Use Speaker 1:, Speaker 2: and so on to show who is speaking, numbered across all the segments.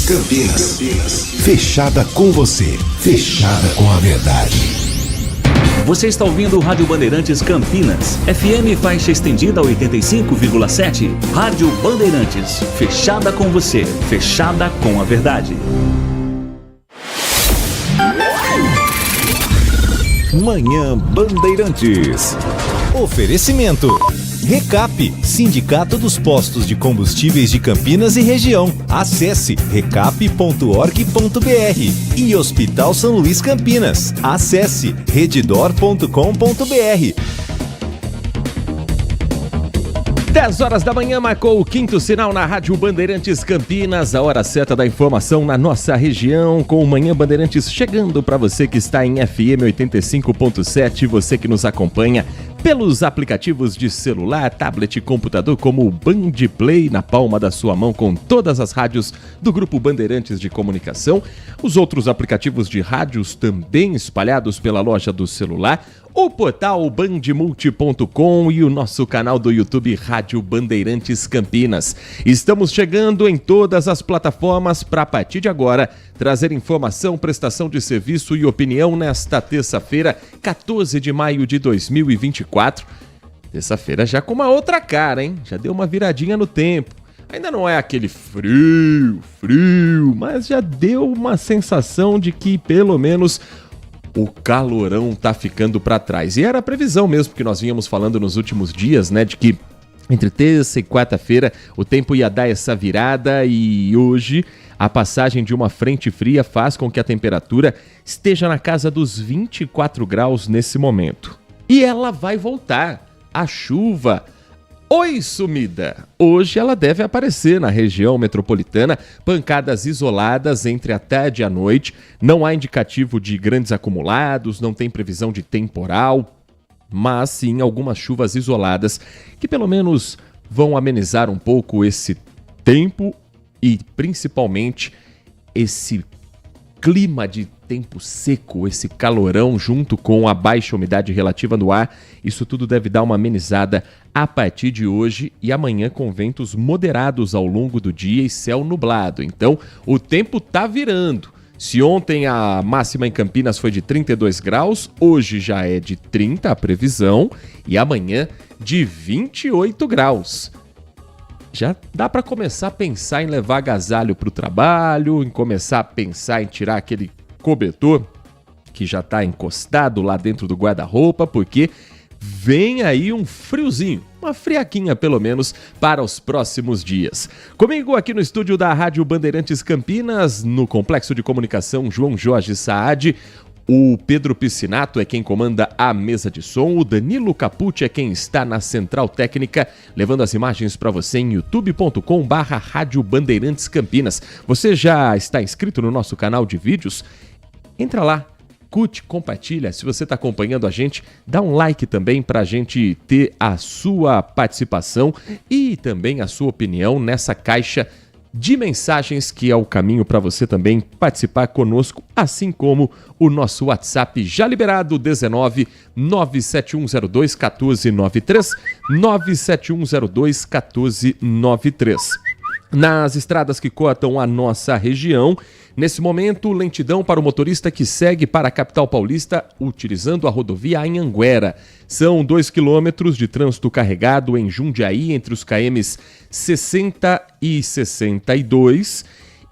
Speaker 1: Campinas. Fechada com você. Fechada com a verdade.
Speaker 2: Você está ouvindo o Rádio Bandeirantes Campinas. FM faixa estendida 85,7. Rádio Bandeirantes. Fechada com você. Fechada com a verdade.
Speaker 3: Manhã Bandeirantes. Oferecimento. Recap, Sindicato dos Postos de Combustíveis de Campinas e Região. Acesse recap.org.br. E Hospital São Luís Campinas. Acesse redidor.com.br.
Speaker 4: 10 horas da manhã marcou o quinto sinal na Rádio Bandeirantes Campinas, a hora certa da informação na nossa região, com o Manhã Bandeirantes chegando para você que está em FM 85.7, você que nos acompanha pelos aplicativos de celular, tablet e computador, como o Band Play na palma da sua mão, com todas as rádios do Grupo Bandeirantes de Comunicação, os outros aplicativos de rádios também espalhados pela loja do celular, o portal bandmulti.com e o nosso canal do YouTube Rádio Bandeirantes Campinas. Estamos chegando em todas as plataformas para, a partir de agora, trazer informação, prestação de serviço e opinião nesta terça-feira, 14 de maio de 2024. Terça-feira já com uma outra cara, hein? Já deu uma viradinha no tempo. Ainda não é aquele frio, mas já deu uma sensação de que, pelo menos, o calorão tá ficando para trás. E era a previsão mesmo que nós vínhamos falando nos últimos dias, né? De que entre terça e quarta-feira o tempo ia dar essa virada, e hoje a passagem de uma frente fria faz com que a temperatura esteja na casa dos 24 graus nesse momento. E ela vai voltar. A chuva, oi sumida! Hoje ela deve aparecer na região metropolitana, pancadas isoladas entre a tarde e a noite. Não há indicativo de grandes acumulados, não tem previsão de temporal, mas sim algumas chuvas isoladas que pelo menos vão amenizar um pouco esse tempo e principalmente esse clima de tempo seco, esse calorão junto com a baixa umidade relativa no ar. Isso tudo deve dar uma amenizada a partir de hoje e amanhã, com ventos moderados ao longo do dia e céu nublado. Então o tempo tá virando. Se ontem a máxima em Campinas foi de 32 graus, hoje já é de 30 a previsão e amanhã de 28 graus. Já dá para começar a pensar em levar agasalho para o trabalho, em começar a pensar em tirar aquele cobertor que já está encostado lá dentro do guarda-roupa, porque vem aí um friozinho, uma friaquinha pelo menos para os próximos dias. Comigo aqui no estúdio da Rádio Bandeirantes Campinas, no Complexo de Comunicação João Jorge Saad, o Pedro Piscinato é quem comanda a mesa de som, o Danilo Capucci é quem está na central técnica, levando as imagens para você em youtube.com/Rádio Bandeirantes Campinas. Você já está inscrito no nosso canal de vídeos? Entra lá, curte, compartilha. Se você está acompanhando a gente, dá um like também para a gente ter a sua participação e também a sua opinião nessa caixa de mensagens, que é o caminho para você também participar conosco, assim como o nosso WhatsApp já liberado, 19 97102 1493, 97102 1493. Nas estradas que cortam a nossa região, nesse momento, lentidão para o motorista que segue para a capital paulista utilizando a rodovia Anhanguera. São 2 quilômetros de trânsito carregado em Jundiaí, entre os KMs 60 e 62.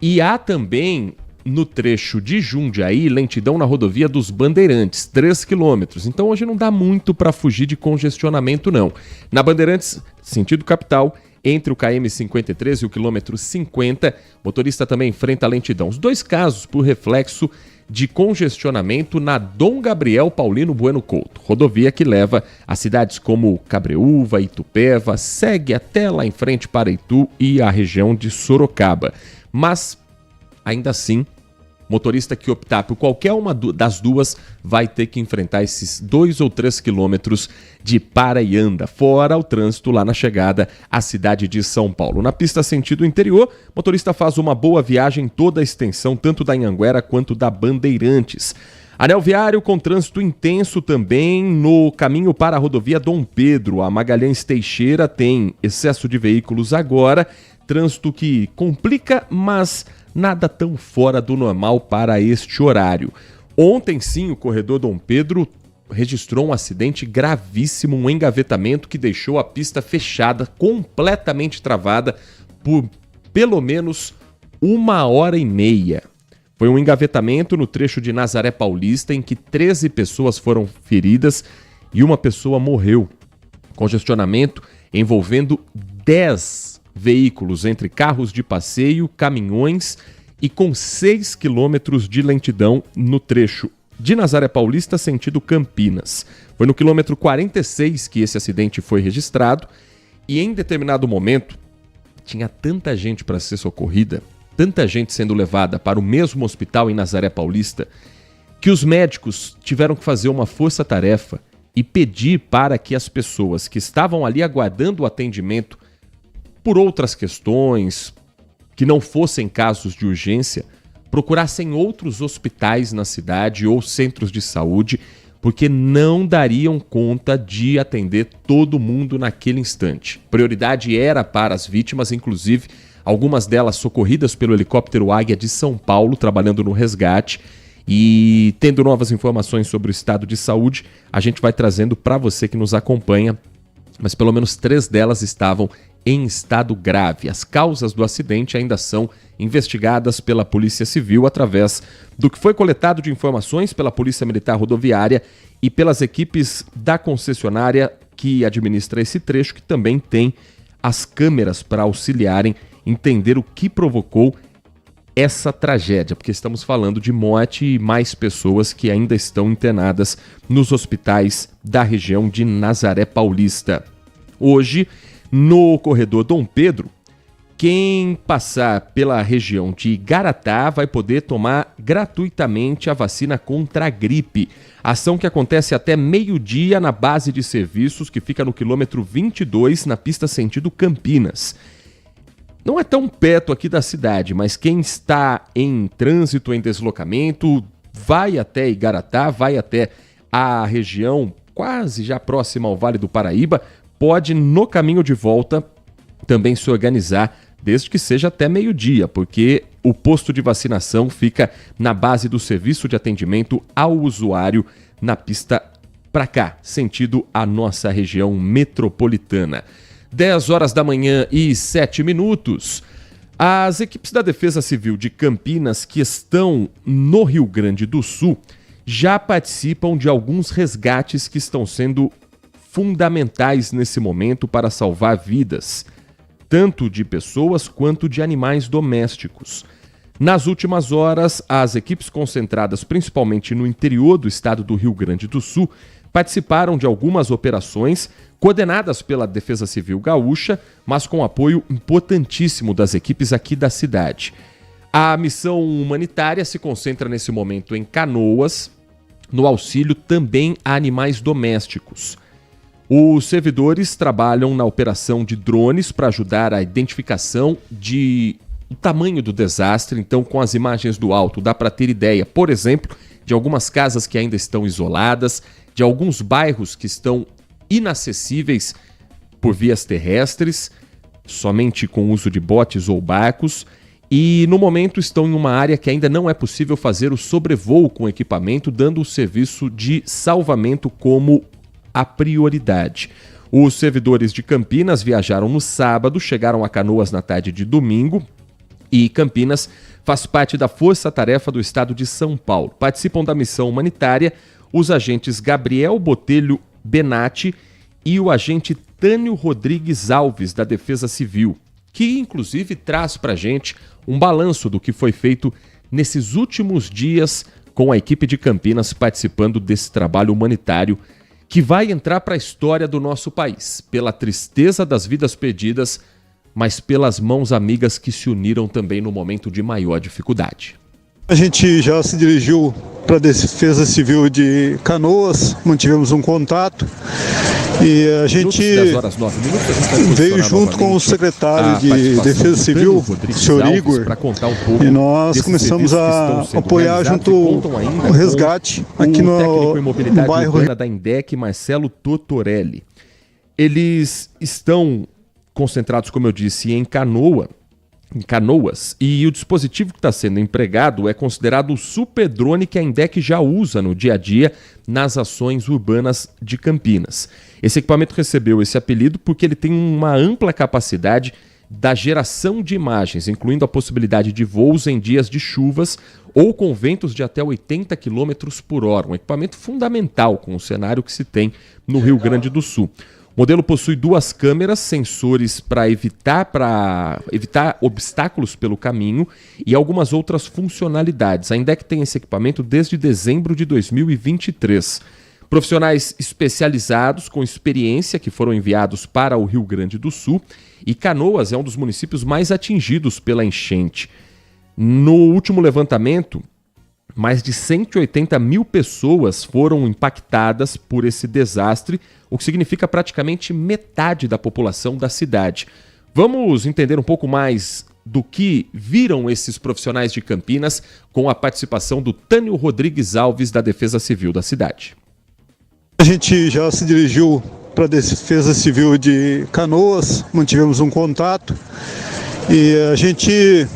Speaker 4: E há também, no trecho de Jundiaí, lentidão na rodovia dos Bandeirantes, 3 quilômetros. Então hoje não dá muito para fugir de congestionamento, não. Na Bandeirantes, sentido capital, entre o KM 53 e o quilômetro 50, motorista também enfrenta lentidão. Os dois casos por reflexo de congestionamento na Dom Gabriel Paulino Bueno Couto, rodovia que leva a cidades como Cabreúva, Itupeva, segue até lá em frente para Itu e a região de Sorocaba. Mas, ainda assim, motorista que optar por qualquer uma das duas vai ter que enfrentar esses 2 ou 3 quilômetros de para e anda, fora o trânsito lá na chegada à cidade de São Paulo. Na pista sentido interior, motorista faz uma boa viagem toda a extensão, tanto da Anhanguera quanto da Bandeirantes. Anel viário com trânsito intenso também no caminho para a rodovia Dom Pedro. A Magalhães Teixeira tem excesso de veículos agora, trânsito que complica, mas nada tão fora do normal para este horário. Ontem sim, o corredor Dom Pedro registrou um acidente gravíssimo, um engavetamento que deixou a pista fechada, completamente travada por pelo menos 1h30. Foi um engavetamento no trecho de Nazaré Paulista em que 13 pessoas foram feridas e uma pessoa morreu. Congestionamento envolvendo 10 veículos entre carros de passeio, caminhões e com 6 quilômetros de lentidão no trecho de Nazaré Paulista sentido Campinas. Foi no quilômetro 46 que esse acidente foi registrado e em determinado momento tinha tanta gente para ser socorrida, tanta gente sendo levada para o mesmo hospital em Nazaré Paulista, que os médicos tiveram que fazer uma força-tarefa e pedir para que as pessoas que estavam ali aguardando o atendimento por outras questões, que não fossem casos de urgência, procurassem outros hospitais na cidade ou centros de saúde, porque não dariam conta de atender todo mundo naquele instante. Prioridade era para as vítimas, inclusive algumas delas socorridas pelo helicóptero Águia de São Paulo, trabalhando no resgate. E tendo novas informações sobre o estado de saúde, a gente vai trazendo para você que nos acompanha, mas pelo menos 3 delas estavam em estado grave. As causas do acidente ainda são investigadas pela Polícia Civil através do que foi coletado de informações pela Polícia Militar Rodoviária e pelas equipes da concessionária que administra esse trecho, que também tem as câmeras para auxiliarem entender o que provocou essa tragédia, porque estamos falando de morte e mais pessoas que ainda estão internadas nos hospitais da região de Nazaré Paulista. Hoje, no corredor Dom Pedro, quem passar pela região de Igaratá vai poder tomar gratuitamente a vacina contra a gripe. Ação que acontece até meio-dia na base de serviços, que fica no quilômetro 22, na pista sentido Campinas. Não é tão perto aqui da cidade, mas quem está em trânsito, em deslocamento, vai até Igaratá, vai até a região quase já próxima ao Vale do Paraíba, pode, no caminho de volta, também se organizar, desde que seja até meio-dia, porque o posto de vacinação fica na base do serviço de atendimento ao usuário na pista para cá, sentido a nossa região metropolitana. 10 horas da manhã e 7 minutos. As equipes da Defesa Civil de Campinas que estão no Rio Grande do Sul já participam de alguns resgates que estão sendo fundamentais nesse momento para salvar vidas, tanto de pessoas quanto de animais domésticos. Nas últimas horas, as equipes concentradas principalmente no interior do estado do Rio Grande do Sul participaram de algumas operações coordenadas pela Defesa Civil Gaúcha, mas com apoio importantíssimo das equipes aqui da cidade. A missão humanitária se concentra nesse momento em Canoas, no auxílio também a animais domésticos. Os servidores trabalham na operação de drones para ajudar a identificação do tamanho do desastre. Então, com as imagens do alto, dá para ter ideia, por exemplo, de algumas casas que ainda estão isoladas, de alguns bairros que estão inacessíveis por vias terrestres, somente com uso de botes ou barcos, e no momento estão em uma área que ainda não é possível fazer o sobrevoo com equipamento, dando o serviço de salvamento como a prioridade. Os servidores de Campinas viajaram no sábado, chegaram a Canoas na tarde de domingo e Campinas faz parte da Força-Tarefa do Estado de São Paulo. Participam da missão humanitária os agentes Gabriel Botelho Benatti e o agente Tânio Rodrigues Alves, da Defesa Civil, que inclusive traz para a gente um balanço do que foi feito nesses últimos dias com a equipe de Campinas participando desse trabalho humanitário que vai entrar para a história do nosso país, pela tristeza das vidas perdidas, mas pelas mãos amigas que se uniram também no momento de maior dificuldade.
Speaker 5: A gente já se dirigiu para a Defesa Civil de Canoas, mantivemos um contato e a gente veio junto com o secretário de Defesa Civil, o senhor Igor, e nós começamos a apoiar junto o resgate aqui no bairro
Speaker 4: da Indec, Marcelo Tortorelli. Eles estão concentrados, como eu disse, em Canoa, em Canoas, e o dispositivo que está sendo empregado é considerado o super drone que a INDEC já usa no dia a dia nas ações urbanas de Campinas. Esse equipamento recebeu esse apelido porque ele tem uma ampla capacidade da geração de imagens, incluindo a possibilidade de voos em dias de chuvas ou com ventos de até 80 km por hora. Um equipamento fundamental com o cenário que se tem no Rio Grande do Sul. O modelo possui 2 câmeras, sensores para evitar obstáculos pelo caminho e algumas outras funcionalidades. A INDEC tem esse equipamento desde dezembro de 2023. Profissionais especializados com experiência que foram enviados para o Rio Grande do Sul, e Canoas é um dos municípios mais atingidos pela enchente. No último levantamento, mais de 180 mil pessoas foram impactadas por esse desastre, o que significa praticamente metade da população da cidade. Vamos entender um pouco mais do que viram esses profissionais de Campinas com a participação do Tânio Rodrigues Alves, da Defesa Civil da cidade.
Speaker 5: A gente já se dirigiu para a Defesa Civil de Canoas, mantivemos um contato e a gente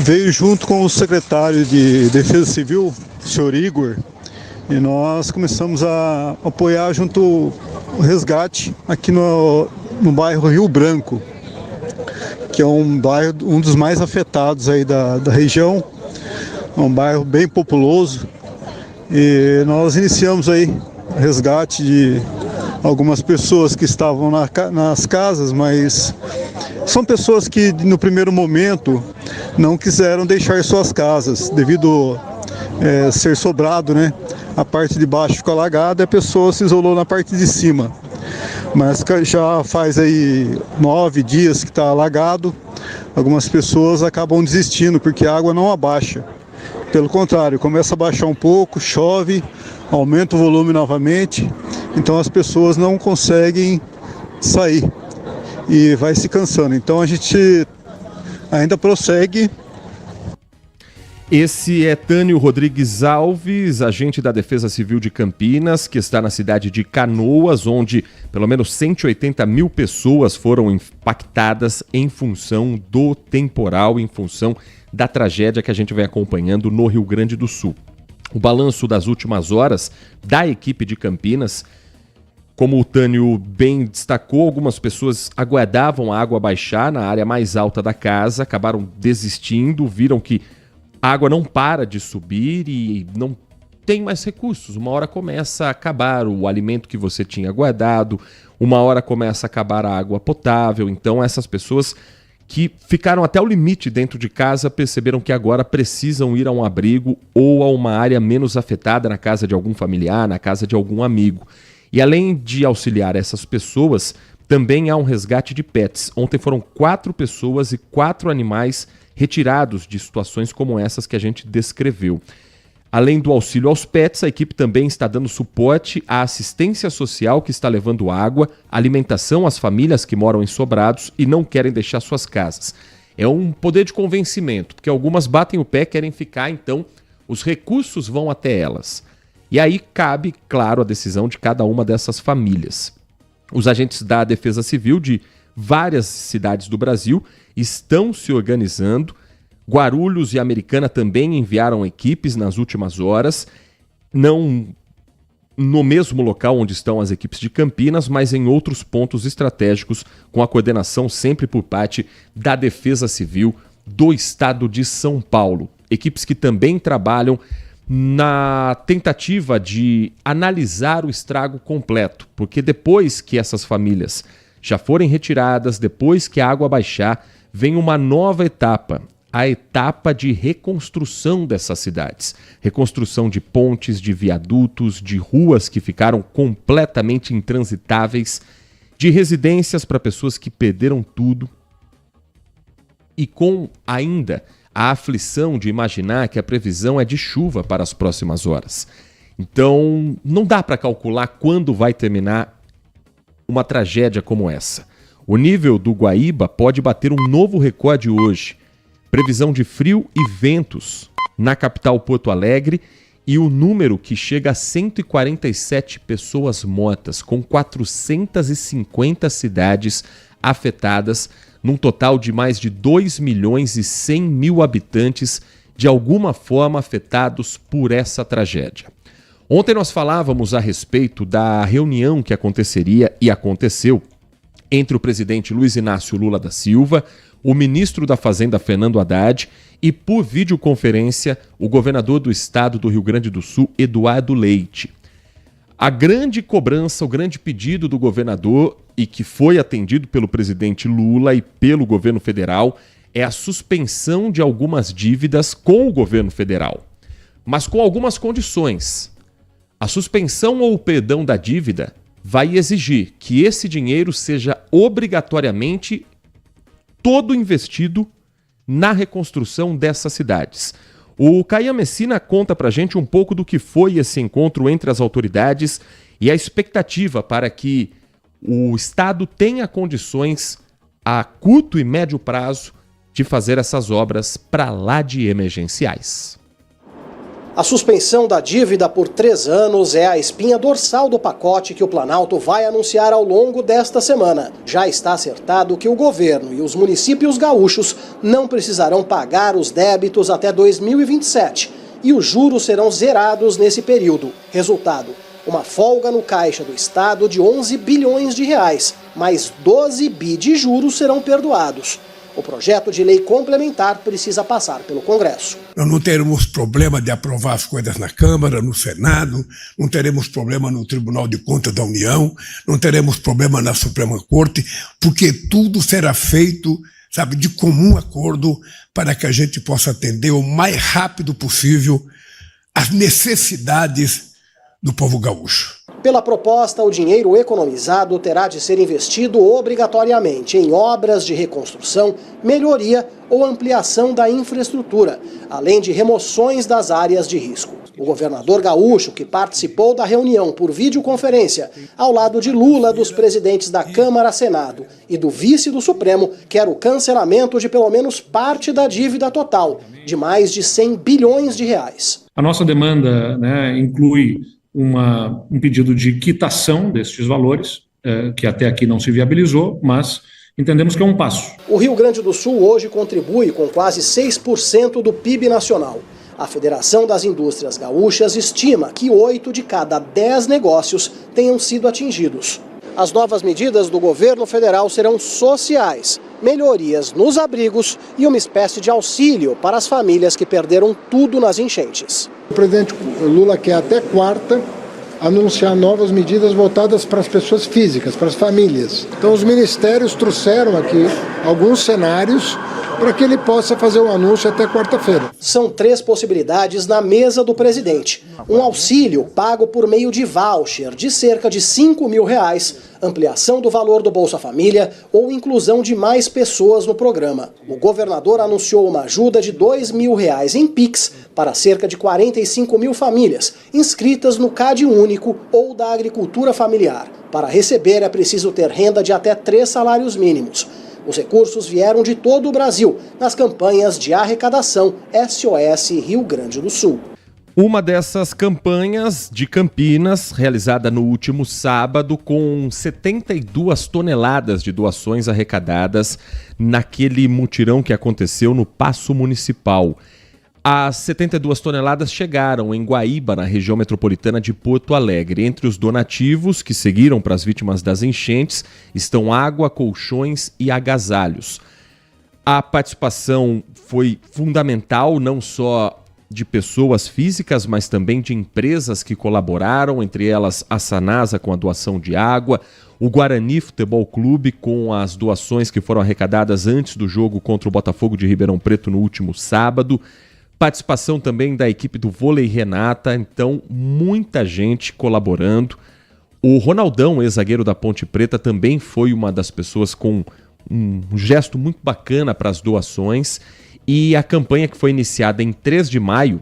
Speaker 5: veio junto com o secretário de Defesa Civil, o senhor Igor, e nós começamos a apoiar junto o resgate aqui no bairro Rio Branco, que é um bairro, um dos mais afetados aí da região, é um bairro bem populoso, e nós iniciamos aí o resgate de algumas pessoas que estavam nas casas, mas são pessoas que no primeiro momento não quiseram deixar suas casas, devido ser sobrado, né? A parte de baixo ficou alagada e a pessoa se isolou na parte de cima. Mas já faz aí 9 dias que está alagado, algumas pessoas acabam desistindo porque a água não abaixa. Pelo contrário, começa a baixar um pouco, chove, aumenta o volume novamente, então as pessoas não conseguem sair e vai se cansando. Então a gente ainda prossegue.
Speaker 4: Esse é Tânio Rodrigues Alves, agente da Defesa Civil de Campinas, que está na cidade de Canoas, onde pelo menos 180 mil pessoas foram impactadas em função do temporal, em função da tragédia que a gente vem acompanhando no Rio Grande do Sul. O balanço das últimas horas da equipe de Campinas, como o Tânio bem destacou, algumas pessoas aguardavam a água baixar na área mais alta da casa, acabaram desistindo, viram que a água não para de subir e não tem mais recursos. Uma hora começa a acabar o alimento que você tinha guardado, uma hora começa a acabar a água potável. Então essas pessoas que ficaram até o limite dentro de casa perceberam que agora precisam ir a um abrigo ou a uma área menos afetada, na casa de algum familiar, na casa de algum amigo. E além de auxiliar essas pessoas, também há um resgate de pets. Ontem foram 4 pessoas e 4 animais retirados de situações como essas que a gente descreveu. Além do auxílio aos pets, a equipe também está dando suporte à assistência social, que está levando água, alimentação às famílias que moram em sobrados e não querem deixar suas casas. É um poder de convencimento, porque algumas batem o pé, querem ficar, então os recursos vão até elas. E aí cabe, claro, a decisão de cada uma dessas famílias. Os agentes da Defesa Civil de várias cidades do Brasil estão se organizando. Guarulhos e Americana também enviaram equipes nas últimas horas, não no mesmo local onde estão as equipes de Campinas, mas em outros pontos estratégicos, com a coordenação sempre por parte da Defesa Civil do Estado de São Paulo. Equipes que também trabalham na tentativa de analisar o estrago completo, porque depois que essas famílias já forem retiradas, depois que a água baixar, vem uma nova etapa, a etapa de reconstrução dessas cidades. Reconstrução de pontes, de viadutos, de ruas que ficaram completamente intransitáveis, de residências para pessoas que perderam tudo, e com ainda a aflição de imaginar que a previsão é de chuva para as próximas horas. Então, não dá para calcular quando vai terminar uma tragédia como essa. O nível do Guaíba pode bater um novo recorde hoje. Previsão de frio e ventos na capital Porto Alegre e o número que chega a 147 pessoas mortas, com 450 cidades afetadas num total de mais de 2.100.000 habitantes de alguma forma afetados por essa tragédia. Ontem nós falávamos a respeito da reunião que aconteceria e aconteceu entre o presidente Luiz Inácio Lula da Silva, o ministro da Fazenda Fernando Haddad e, por videoconferência, o governador do estado do Rio Grande do Sul, Eduardo Leite. A grande cobrança, o grande pedido do governador, e que foi atendido pelo presidente Lula e pelo governo federal, é a suspensão de algumas dívidas com o governo federal, mas com algumas condições. A suspensão ou o perdão da dívida vai exigir que esse dinheiro seja obrigatoriamente todo investido na reconstrução dessas cidades. O Caian Messina conta pra gente um pouco do que foi esse encontro entre as autoridades e a expectativa para que o Estado tenha condições a curto e médio prazo de fazer essas obras para lá de emergenciais.
Speaker 6: A suspensão da dívida por 3 anos é a espinha dorsal do pacote que o Planalto vai anunciar ao longo desta semana. Já está acertado que o governo e os municípios gaúchos não precisarão pagar os débitos até 2027 e os juros serão zerados nesse período. Resultado: uma folga no caixa do Estado de 11 bilhões de reais, mais 12 bi de juros serão perdoados. O projeto de lei complementar precisa passar pelo Congresso.
Speaker 7: Nós não teremos problema de aprovar as coisas na Câmara, no Senado, não teremos problema no Tribunal de Contas da União, não teremos problema na Suprema Corte, porque tudo será feito, sabe, de comum acordo para que a gente possa atender o mais rápido possível as necessidades do povo gaúcho.
Speaker 6: Pela proposta, o dinheiro economizado terá de ser investido obrigatoriamente em obras de reconstrução, melhoria ou ampliação da infraestrutura, além de remoções das áreas de risco. O governador gaúcho, que participou da reunião por videoconferência, ao lado de Lula, dos presidentes da Câmara, Senado e do vice do Supremo, quer o cancelamento de pelo menos parte da dívida total, de mais de 100 bilhões de reais.
Speaker 8: A nossa demanda, inclui um pedido de quitação destes valores, que até aqui não se viabilizou, mas entendemos que é um passo.
Speaker 6: O Rio Grande do Sul hoje contribui com quase 6% do PIB nacional. A Federação das Indústrias Gaúchas estima que 8 de cada 10 negócios tenham sido atingidos. As novas medidas do governo federal serão sociais, melhorias nos abrigos e uma espécie de auxílio para as famílias que perderam tudo nas enchentes.
Speaker 9: O presidente Lula quer até quarta anunciar novas medidas voltadas para as pessoas físicas, para as famílias. Então os ministérios trouxeram aqui alguns cenários para que ele possa fazer o anúncio até quarta-feira.
Speaker 6: São 3 possibilidades na mesa do presidente. Um auxílio pago por meio de voucher de cerca de R$5 mil, ampliação do valor do Bolsa Família ou inclusão de mais pessoas no programa. O governador anunciou uma ajuda de R$2 mil em Pix para cerca de 45 mil famílias inscritas no CAD Único ou da Agricultura Familiar. Para receber é preciso ter renda de até 3 salários mínimos. Os recursos vieram de todo o Brasil, nas campanhas de arrecadação SOS Rio Grande do Sul.
Speaker 4: Uma dessas campanhas de Campinas, realizada no último sábado, com 72 toneladas de doações arrecadadas naquele mutirão que aconteceu no Paço Municipal. As 72 toneladas chegaram em Guaíba, na região metropolitana de Porto Alegre. Entre os donativos que seguiram para as vítimas das enchentes estão água, colchões e agasalhos. A participação foi fundamental, não só de pessoas físicas, mas também de empresas que colaboraram, entre elas a Sanasa com a doação de água, o Guarani Futebol Clube com as doações que foram arrecadadas antes do jogo contra o Botafogo de Ribeirão Preto no último sábado. Participação também da equipe do Vôlei Renata, então muita gente colaborando. O Ronaldão, ex-zagueiro da Ponte Preta, também foi uma das pessoas com um gesto muito bacana para as doações. E a campanha, que foi iniciada em 3 de maio,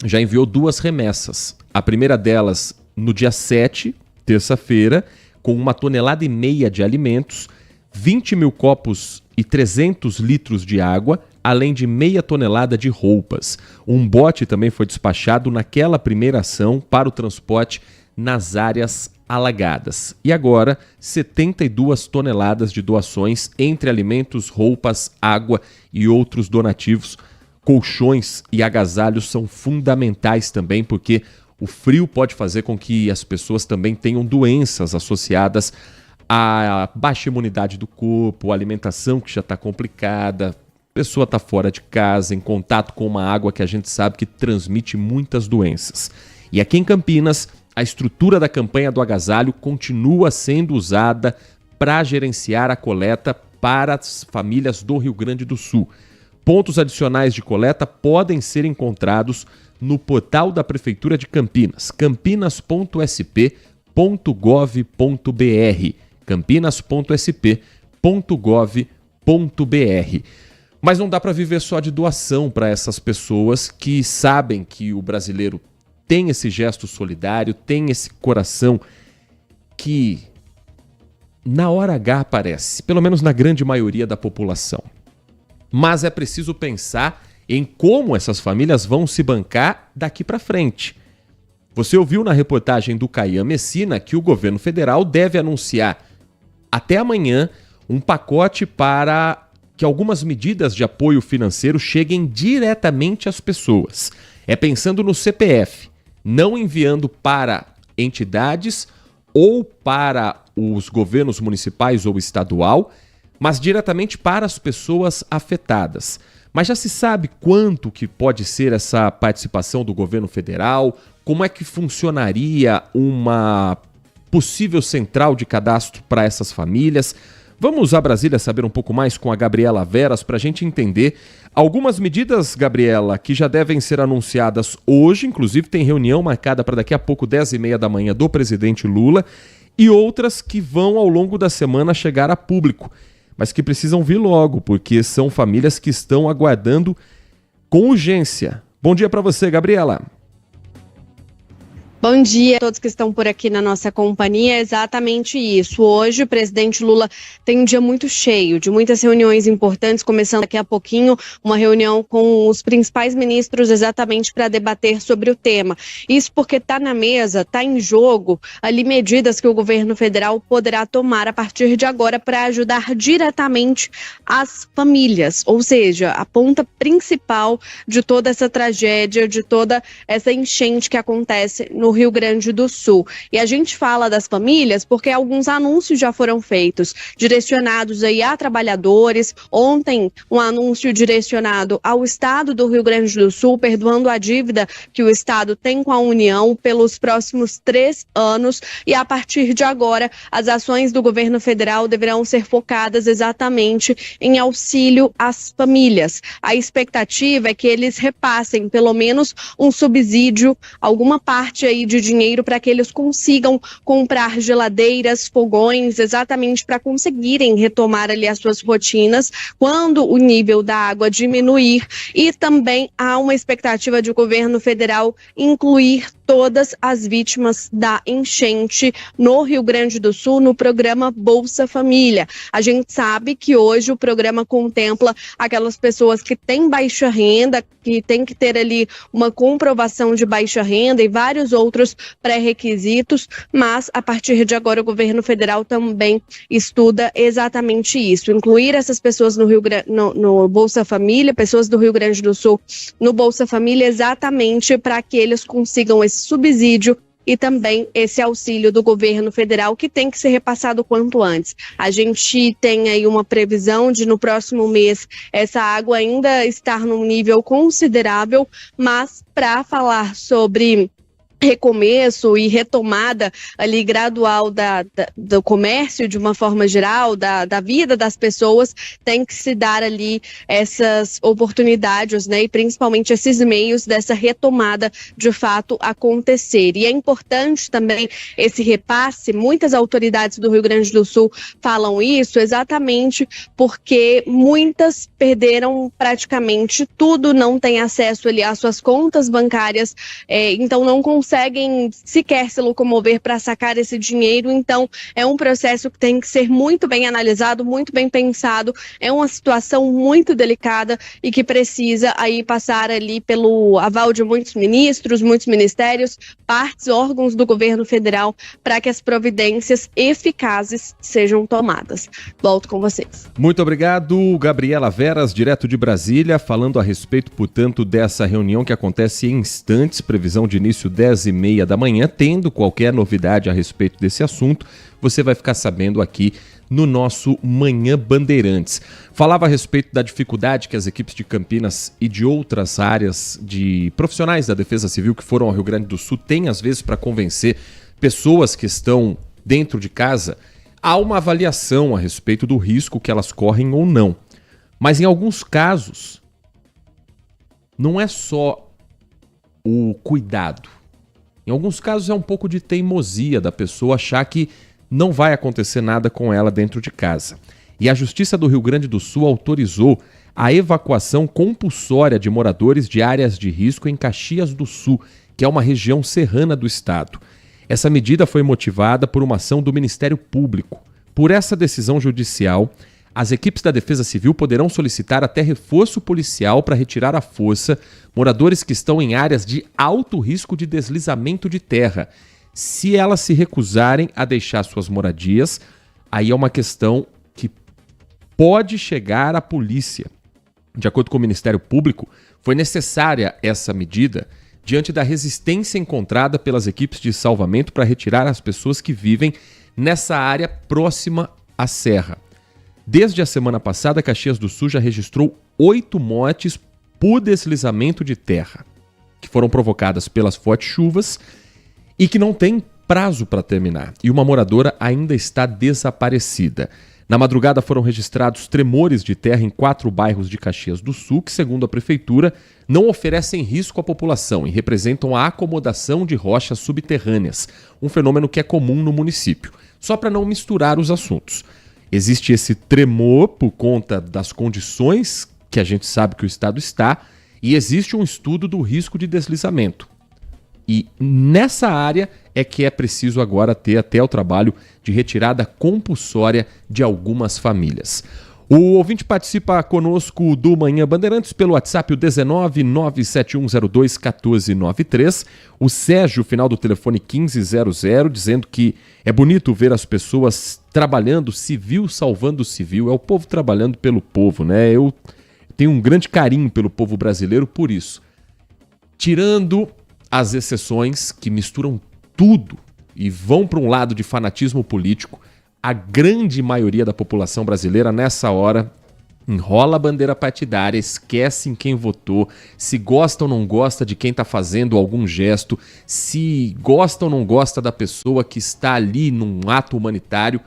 Speaker 4: já enviou 2 remessas. A primeira delas no dia 7, terça-feira, com 1,5 toneladas de alimentos, 20 mil copos e 300 litros de água, além de 0,5 tonelada de roupas. Um bote também foi despachado naquela primeira ação para o transporte nas áreas alagadas. E agora, 72 toneladas de doações entre alimentos, roupas, água e outros donativos. Colchões e agasalhos são fundamentais também, porque o frio pode fazer com que as pessoas também tenham doenças associadas à baixa imunidade do corpo, a alimentação que já está complicada, a pessoa está fora de casa, em contato com uma água que a gente sabe que transmite muitas doenças. E aqui em Campinas, a estrutura da campanha do agasalho continua sendo usada para gerenciar a coleta para as famílias do Rio Grande do Sul. Pontos adicionais de coleta podem ser encontrados no portal da Prefeitura de Campinas, campinas.sp.gov.br, campinas.sp.gov.br. Mas não dá para viver só de doação para essas pessoas que sabem que o brasileiro tem esse gesto solidário, tem esse coração que na hora H aparece, pelo menos na grande maioria da população. Mas é preciso pensar em como essas famílias vão se bancar daqui para frente. Você ouviu na reportagem do Caian Messina que o governo federal deve anunciar até amanhã um pacote para que algumas medidas de apoio financeiro cheguem diretamente às pessoas. É pensando no CPF, não enviando para entidades ou para os governos municipais ou estadual, mas diretamente para as pessoas afetadas. Mas já se sabe quanto que pode ser essa participação do governo federal? Como é que funcionaria uma possível central de cadastro para essas famílias? Vamos a Brasília saber um pouco mais com a Gabriela Veras para a gente entender algumas medidas, Gabriela, que já devem ser anunciadas hoje, inclusive tem reunião marcada para daqui a pouco, 10h30 da manhã, do presidente Lula, e outras que vão ao longo da semana chegar a público, mas que precisam vir logo, porque são famílias que estão aguardando com urgência. Bom dia para você, Gabriela.
Speaker 10: Bom dia a todos que estão por aqui na nossa companhia. É exatamente isso. Hoje o presidente Lula tem um dia muito cheio, de muitas reuniões importantes, começando daqui a pouquinho uma reunião com os principais ministros exatamente para debater sobre o tema. Isso porque está na mesa, está em jogo ali medidas que o governo federal poderá tomar a partir de agora para ajudar diretamente as famílias, ou seja, a ponta principal de toda essa tragédia, de toda essa enchente que acontece no Rio Grande do Sul. E a gente fala das famílias porque alguns anúncios já foram feitos, direcionados aí a trabalhadores. Ontem, um anúncio direcionado ao estado do Rio Grande do Sul, perdoando a dívida que o estado tem com a União pelos próximos 3 anos. E a partir de agora, as ações do governo federal deverão ser focadas exatamente em auxílio às famílias. A expectativa é que eles repassem pelo menos um subsídio, alguma parte aí de dinheiro para que eles consigam comprar geladeiras, fogões, exatamente para conseguirem retomar ali as suas rotinas quando o nível da água diminuir. E também há uma expectativa de o governo federal incluir todas as vítimas da enchente no Rio Grande do Sul no programa Bolsa Família. A gente sabe que hoje o programa contempla aquelas pessoas que têm baixa renda, que tem que ter ali uma comprovação de baixa renda e vários outros pré-requisitos, mas a partir de agora o governo federal também estuda exatamente isso, incluir essas pessoas no Bolsa Família, pessoas do Rio Grande do Sul no Bolsa Família, exatamente para que eles consigam esse subsídio e também esse auxílio do governo federal, que tem que ser repassado quanto antes. A gente tem aí uma previsão de no próximo mês essa água ainda estar num nível considerável, mas para falar sobre recomeço e retomada ali gradual do comércio de uma forma geral, da vida das pessoas, tem que se dar ali essas oportunidades, né, e principalmente esses meios dessa retomada de fato acontecer. E é importante também esse repasse, muitas autoridades do Rio Grande do Sul falam isso exatamente porque muitas perderam praticamente tudo, não têm acesso ali às suas contas bancárias, então não conseguem conseguem sequer se locomover para sacar esse dinheiro. Então, é um processo que tem que ser muito bem analisado, muito bem pensado. É uma situação muito delicada e que precisa aí passar ali pelo aval de muitos ministros, muitos ministérios, partes, órgãos do governo federal, para que as providências eficazes sejam tomadas. Volto com vocês.
Speaker 4: Muito obrigado, Gabriela Veras, direto de Brasília, falando a respeito, portanto, dessa reunião que acontece em instantes, previsão de início 10h30 da manhã. Tendo qualquer novidade a respeito desse assunto, você vai ficar sabendo aqui no nosso Manhã Bandeirantes. Falava a respeito da dificuldade que as equipes de Campinas e de outras áreas de profissionais da Defesa Civil que foram ao Rio Grande do Sul têm, às vezes, para convencer pessoas que estão dentro de casa. Há uma avaliação a respeito do risco que elas correm ou não. Mas em alguns casos, não é só o cuidado. Em alguns casos é um pouco de teimosia da pessoa achar que não vai acontecer nada com ela dentro de casa. E a Justiça do Rio Grande do Sul autorizou a evacuação compulsória de moradores de áreas de risco em Caxias do Sul, que é uma região serrana do estado. Essa medida foi motivada por uma ação do Ministério Público. Por essa decisão judicial, as equipes da Defesa Civil poderão solicitar até reforço policial para retirar à força moradores que estão em áreas de alto risco de deslizamento de terra. Se elas se recusarem a deixar suas moradias, aí é uma questão que pode chegar à polícia. De acordo com o Ministério Público, foi necessária essa medida diante da resistência encontrada pelas equipes de salvamento para retirar as pessoas que vivem nessa área próxima à serra. Desde a semana passada, Caxias do Sul já registrou 8 mortes por deslizamento de terra, que foram provocadas pelas fortes chuvas e que não tem prazo para terminar. E uma moradora ainda está desaparecida. Na madrugada foram registrados tremores de terra em 4 bairros de Caxias do Sul, que, segundo a prefeitura, não oferecem risco à população e representam a acomodação de rochas subterrâneas, um fenômeno que é comum no município. Só para não misturar os assuntos. Existe esse tremor por conta das condições que a gente sabe que o estado está, e existe um estudo do risco de deslizamento. E nessa área é que é preciso agora ter até o trabalho de retirada compulsória de algumas famílias. O ouvinte participa conosco do Manhã Bandeirantes pelo WhatsApp, o 19 97102 1493. O Sérgio, final do telefone 1500, dizendo que é bonito ver as pessoas trabalhando, civil salvando civil. É o povo trabalhando pelo povo, né? Eu tenho um grande carinho pelo povo brasileiro por isso. Tirando as exceções que misturam tudo e vão para um lado de fanatismo político, a grande maioria da população brasileira nessa hora enrola a bandeira partidária, esquece em quem votou, se gosta ou não gosta de quem está fazendo algum gesto, se gosta ou não gosta da pessoa que está ali num ato humanitário,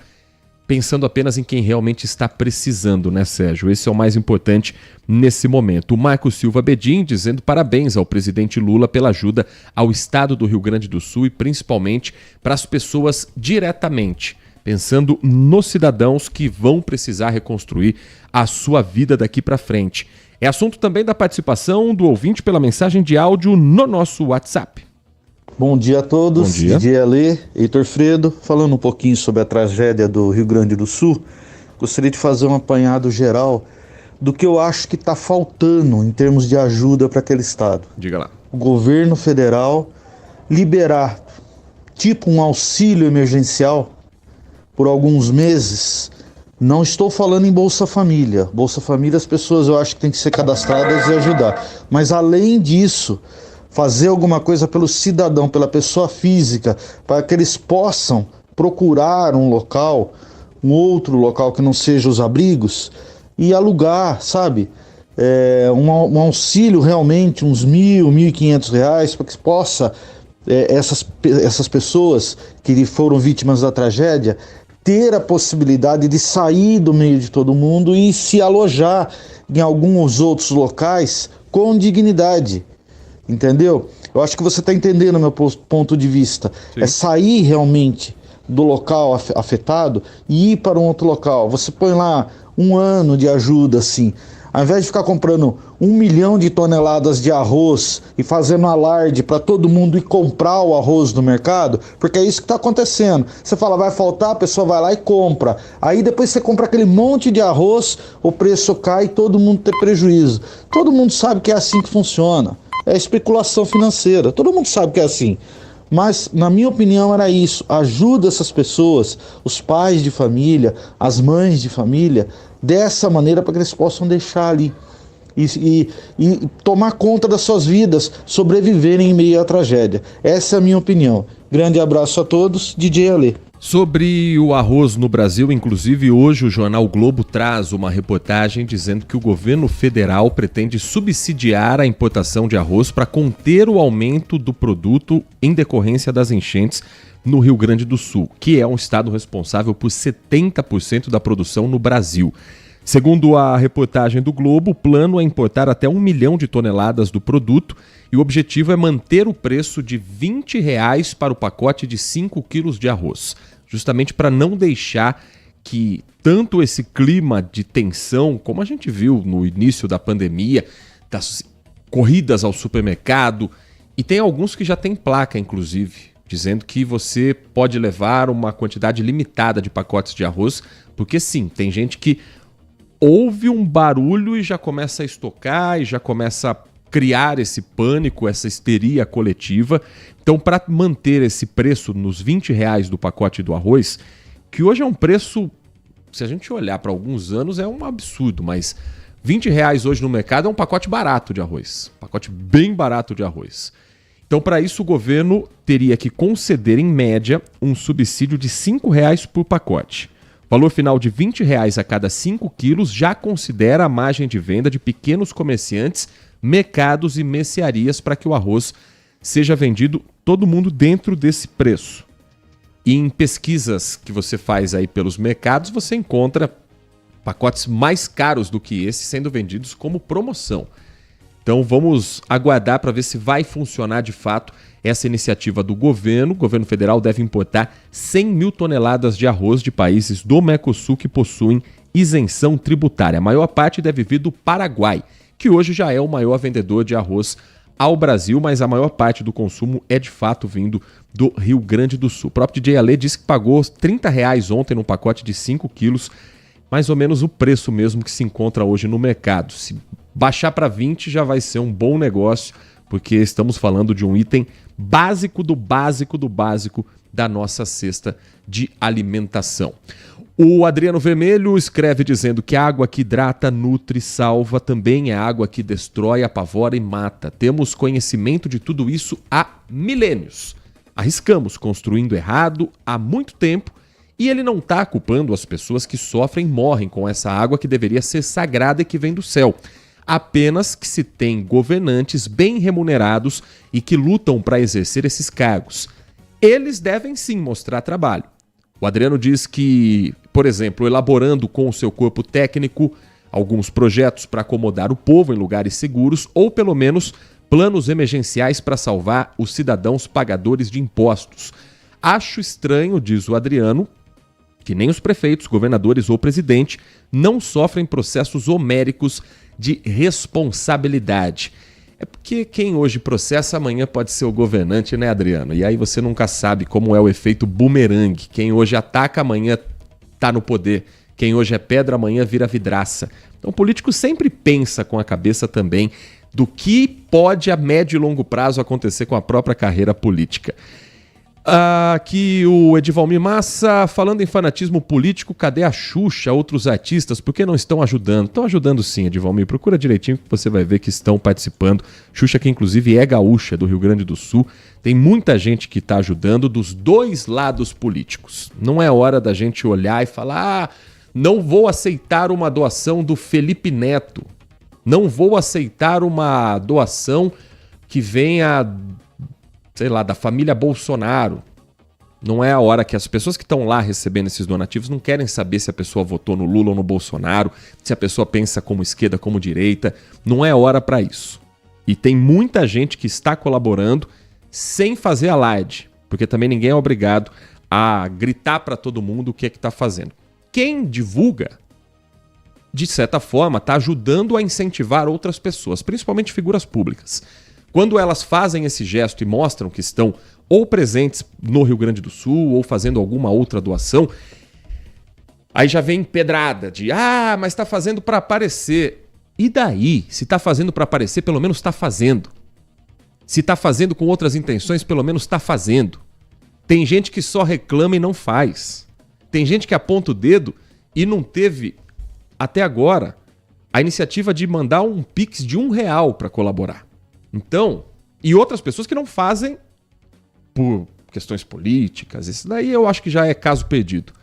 Speaker 4: pensando apenas em quem realmente está precisando, né, Sérgio? Esse é o mais importante nesse momento. O Marco Silva Bedin dizendo parabéns ao presidente Lula pela ajuda ao estado do Rio Grande do Sul e principalmente para as pessoas diretamente, pensando nos cidadãos que vão precisar reconstruir a sua vida daqui para frente. É assunto também da participação do ouvinte pela mensagem de áudio no nosso WhatsApp.
Speaker 11: Bom dia a todos,
Speaker 4: Bom dia.
Speaker 11: Didier Alê, Heitor Fredo, falando um pouquinho sobre a tragédia do Rio Grande do Sul, gostaria de fazer um apanhado geral do que eu acho que está faltando em termos de ajuda para aquele estado.
Speaker 4: Diga lá.
Speaker 11: O governo federal liberar tipo um auxílio emergencial por alguns meses. Não estou falando em Bolsa Família. Bolsa Família as pessoas eu acho que tem que ser cadastradas e ajudar. Mas além disso, fazer alguma coisa pelo cidadão, pela pessoa física, para que eles possam procurar um local, um outro local que não seja os abrigos, e alugar, sabe? Um auxílio realmente, uns R$1.000, R$1.500, para que possa, essas pessoas que foram vítimas da tragédia, ter a possibilidade de sair do meio de todo mundo e se alojar em alguns outros locais com dignidade. Entendeu? Eu acho que você está entendendo o meu ponto de vista. Sim. É sair realmente do local afetado e ir para um outro local. Você põe lá 1 ano de ajuda, assim. Ao invés de ficar comprando 1 milhão de toneladas de arroz e fazendo alarde para todo mundo ir comprar o arroz no mercado, porque é isso que está acontecendo. Você fala, vai faltar, a pessoa vai lá e compra. Aí depois você compra aquele monte de arroz, o preço cai e todo mundo tem prejuízo. Todo mundo sabe que é assim que funciona. É especulação financeira. Todo mundo sabe que é assim. Mas, na minha opinião, era isso. Ajuda essas pessoas, os pais de família, as mães de família, dessa maneira para que eles possam deixar ali e tomar conta das suas vidas, sobreviverem em meio à tragédia. Essa é a minha opinião. Grande abraço a todos, DJ Ale.
Speaker 4: Sobre o arroz no Brasil, inclusive hoje o jornal Globo traz uma reportagem dizendo que o governo federal pretende subsidiar a importação de arroz para conter o aumento do produto em decorrência das enchentes no Rio Grande do Sul, que é um estado responsável por 70% da produção no Brasil. Segundo a reportagem do Globo, o plano é importar até 1 milhão de toneladas do produto e o objetivo é manter o preço de R$ 20 para o pacote de 5 quilos de arroz, justamente para não deixar que tanto esse clima de tensão, como a gente viu no início da pandemia, das corridas ao supermercado, e tem alguns que já têm placa, inclusive, dizendo que você pode levar uma quantidade limitada de pacotes de arroz, porque sim, tem gente que ouve um barulho e já começa a estocar e já começa a criar esse pânico, essa histeria coletiva. Então, para manter esse preço nos R$ 20 do pacote do arroz, que hoje é um preço, se a gente olhar para alguns anos, é um absurdo, mas R$ 20 hoje no mercado é um pacote barato de arroz, pacote bem barato de arroz. Então, para isso, o governo teria que conceder, em média, um subsídio de R$ 5 por pacote. O valor final de R$ 20 a cada 5 quilos já considera a margem de venda de pequenos comerciantes, mercados e mercearias para que o arroz seja vendido todo mundo dentro desse preço. E em pesquisas que você faz aí pelos mercados, você encontra pacotes mais caros do que esse sendo vendidos como promoção. Então vamos aguardar para ver se vai funcionar de fato essa iniciativa do governo. O governo federal deve importar 100 mil toneladas de arroz de países do Mercosul que possuem isenção tributária. A maior parte deve vir do Paraguai, que hoje já é o maior vendedor de arroz ao Brasil, mas a maior parte do consumo é de fato vindo do Rio Grande do Sul. O próprio DJ Ale disse que pagou R$ 30 ontem no pacote de 5 quilos, mais ou menos o preço mesmo que se encontra hoje no mercado. Se baixar para 20 já vai ser um bom negócio, porque estamos falando de um item básico do básico do básico da nossa cesta de alimentação. O Adriano Vermelho escreve dizendo que a água que hidrata, nutre, salva, também é água que destrói, apavora e mata. Temos conhecimento de tudo isso há milênios. Arriscamos construindo errado há muito tempo e ele não está culpando as pessoas que sofrem e morrem com essa água que deveria ser sagrada e que vem do céu. Apenas que se tem governantes bem remunerados e que lutam para exercer esses cargos. Eles devem sim mostrar trabalho. O Adriano diz que, por exemplo, elaborando com o seu corpo técnico alguns projetos para acomodar o povo em lugares seguros ou, pelo menos, planos emergenciais para salvar os cidadãos pagadores de impostos. Acho estranho, diz o Adriano, que nem os prefeitos, governadores ou presidente não sofrem processos homéricos de responsabilidade. É porque quem hoje processa amanhã pode ser o governante, né, Adriano? E aí você nunca sabe como é o efeito bumerangue. Quem hoje ataca amanhã está no poder. Quem hoje é pedra amanhã vira vidraça. Então o político sempre pensa com a cabeça também do que pode a médio e longo prazo acontecer com a própria carreira política. Aqui o Edivalmir Massa, falando em fanatismo político, cadê a Xuxa, outros artistas, por que não estão ajudando? Estão ajudando sim, Edivalmir, procura direitinho que você vai ver que estão participando. Xuxa, que inclusive é gaúcha do Rio Grande do Sul, tem muita gente que está ajudando dos dois lados políticos. Não é hora da gente olhar e falar, não vou aceitar uma doação do Felipe Neto, não vou aceitar uma doação que venha, sei lá, da família Bolsonaro. Não é a hora que as pessoas que estão lá recebendo esses donativos não querem saber se a pessoa votou no Lula ou no Bolsonaro, se a pessoa pensa como esquerda, como direita. Não é hora para isso. E tem muita gente que está colaborando sem fazer alarde, porque também ninguém é obrigado a gritar para todo mundo o que é que está fazendo. Quem divulga de certa forma, está ajudando a incentivar outras pessoas, principalmente figuras públicas. Quando elas fazem esse gesto e mostram que estão ou presentes no Rio Grande do Sul ou fazendo alguma outra doação, aí já vem pedrada de mas está fazendo para aparecer. E daí? Se está fazendo para aparecer, pelo menos está fazendo. Se está fazendo com outras intenções, pelo menos está fazendo. Tem gente que só reclama e não faz. Tem gente que aponta o dedo e não teve, até agora, a iniciativa de mandar um Pix de R$1 para colaborar. Então, e outras pessoas que não fazem por questões políticas, isso daí eu acho que já é caso perdido.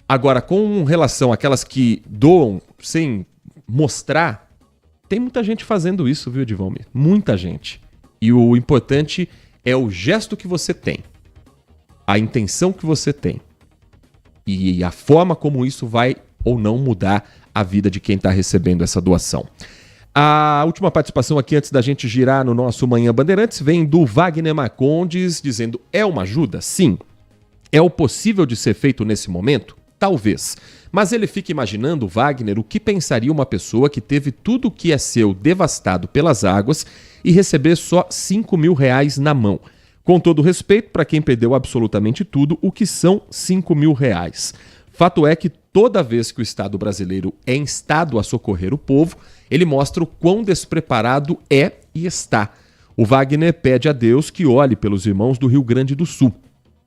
Speaker 4: Agora, com relação àquelas que doam sem mostrar, tem muita gente fazendo isso, viu, Edvalmir? Muita gente. E o importante é o gesto que você tem, a intenção que você tem e a forma como isso vai ou não mudar a vida de quem está recebendo essa doação. A última participação aqui antes da gente girar no nosso Manhã Bandeirantes vem do Wagner Marcondes dizendo: é uma ajuda? Sim. É o possível de ser feito nesse momento? Talvez. Mas ele fica imaginando, Wagner, o que pensaria uma pessoa que teve tudo o que é seu devastado pelas águas e receber só R$5.000 na mão. Com todo respeito para quem perdeu absolutamente tudo, o que são R$5.000? Fato é que toda vez que o Estado brasileiro é instado a socorrer o povo, ele mostra o quão despreparado é e está. O Wagner pede a Deus que olhe pelos irmãos do Rio Grande do Sul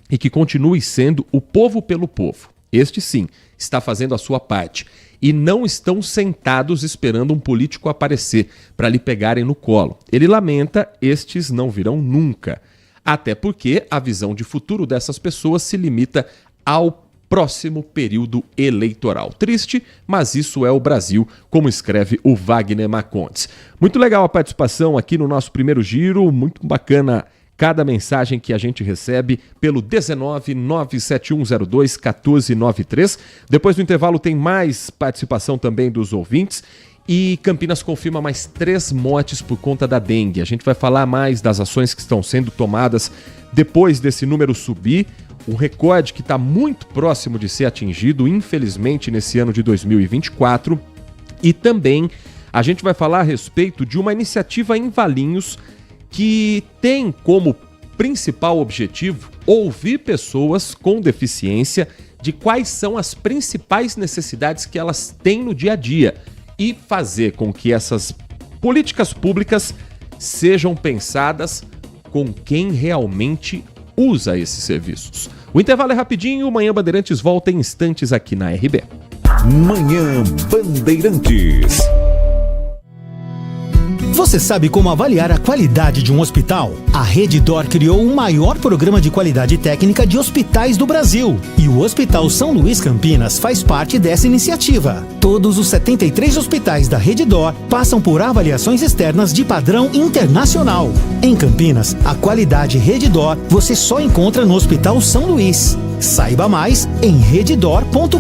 Speaker 4: e que continue sendo o povo pelo povo. Este sim, está fazendo a sua parte. E não estão sentados esperando um político aparecer para lhe pegarem no colo. Ele lamenta, estes não virão nunca. Até porque a visão de futuro dessas pessoas se limita ao próximo período eleitoral. Triste, mas isso é o Brasil, como escreve o Wagner Marcondes. Muito legal a participação aqui no nosso primeiro giro, muito bacana cada mensagem que a gente recebe pelo 19971021493. Depois do intervalo tem mais participação também dos ouvintes. E Campinas confirma mais 3 mortes por conta da dengue. A gente vai falar mais das ações que estão sendo tomadas depois desse número subir. Um recorde que está muito próximo de ser atingido, infelizmente, nesse ano de 2024. E também a gente vai falar a respeito de uma iniciativa em Valinhos que tem como principal objetivo ouvir pessoas com deficiência de quais são as principais necessidades que elas têm no dia a dia e fazer com que essas políticas públicas sejam pensadas com quem realmente usa esses serviços. O intervalo é rapidinho, Manhã Bandeirantes volta em instantes aqui na RB.
Speaker 1: Manhã Bandeirantes.
Speaker 12: Você sabe como avaliar a qualidade de um hospital? A Redditor criou o maior programa de qualidade técnica de hospitais do Brasil. E o Hospital São Luís Campinas faz parte dessa iniciativa. Todos os 73 hospitais da Redditor passam por avaliações externas de padrão internacional. Em Campinas, a qualidade Redditor você só encontra no Hospital São Luís. Saiba mais em reddor.com.br.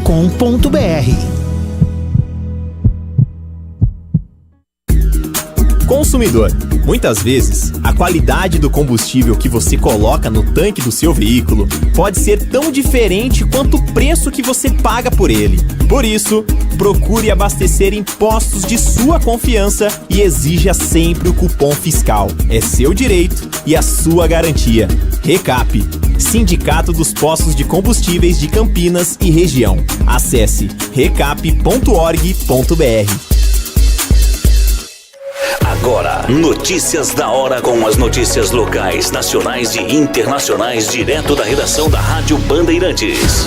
Speaker 13: Consumidor, muitas vezes, a qualidade do combustível que você coloca no tanque do seu veículo pode ser tão diferente quanto o preço que você paga por ele. Por isso, procure abastecer em postos de sua confiança e exija sempre o cupom fiscal. É seu direito e a sua garantia. Recap, Sindicato dos Postos de Combustíveis de Campinas e Região. Acesse recap.org.br.
Speaker 2: Agora, notícias da hora com as notícias locais, nacionais e internacionais direto da redação da Rádio Bandeirantes.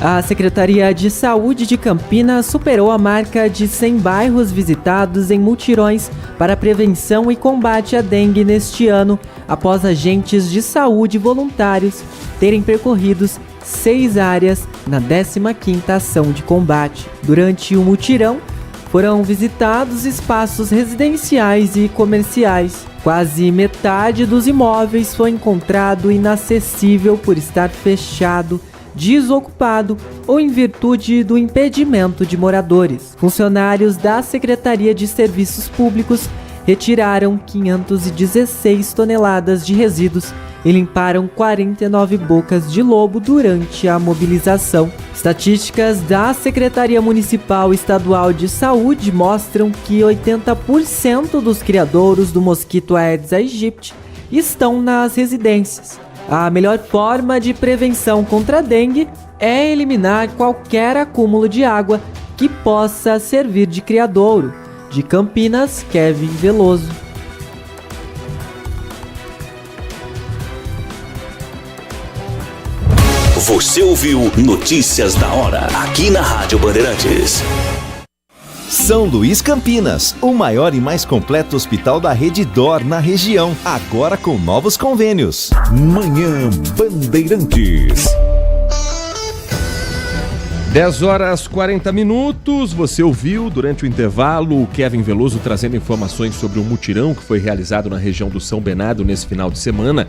Speaker 14: A Secretaria de Saúde de Campinas superou a marca de 100 bairros visitados em mutirões para prevenção e combate à dengue neste ano, após agentes de saúde voluntários terem percorrido 6 áreas na 15ª ação de combate. Durante o mutirão, foram visitados espaços residenciais e comerciais. Quase metade dos imóveis foi encontrado inacessível por estar fechado, desocupado ou em virtude do impedimento de moradores. Funcionários da Secretaria de Serviços Públicos retiraram 516 toneladas de resíduos e limparam 49 bocas de lobo durante a mobilização. Estatísticas da Secretaria Municipal e Estadual de Saúde mostram que 80% dos criadouros do mosquito Aedes aegypti estão nas residências. A melhor forma de prevenção contra a dengue é eliminar qualquer acúmulo de água que possa servir de criadouro. De Campinas, Kevin Veloso.
Speaker 2: Você ouviu Notícias da Hora, aqui na Rádio Bandeirantes.
Speaker 3: São Luís Campinas, o maior e mais completo hospital da Rede DOR na região, agora com novos convênios.
Speaker 1: Manhã Bandeirantes.
Speaker 4: 10h40. Você ouviu durante o intervalo o Kevin Veloso trazendo informações sobre o mutirão que foi realizado na região do São Bernardo nesse final de semana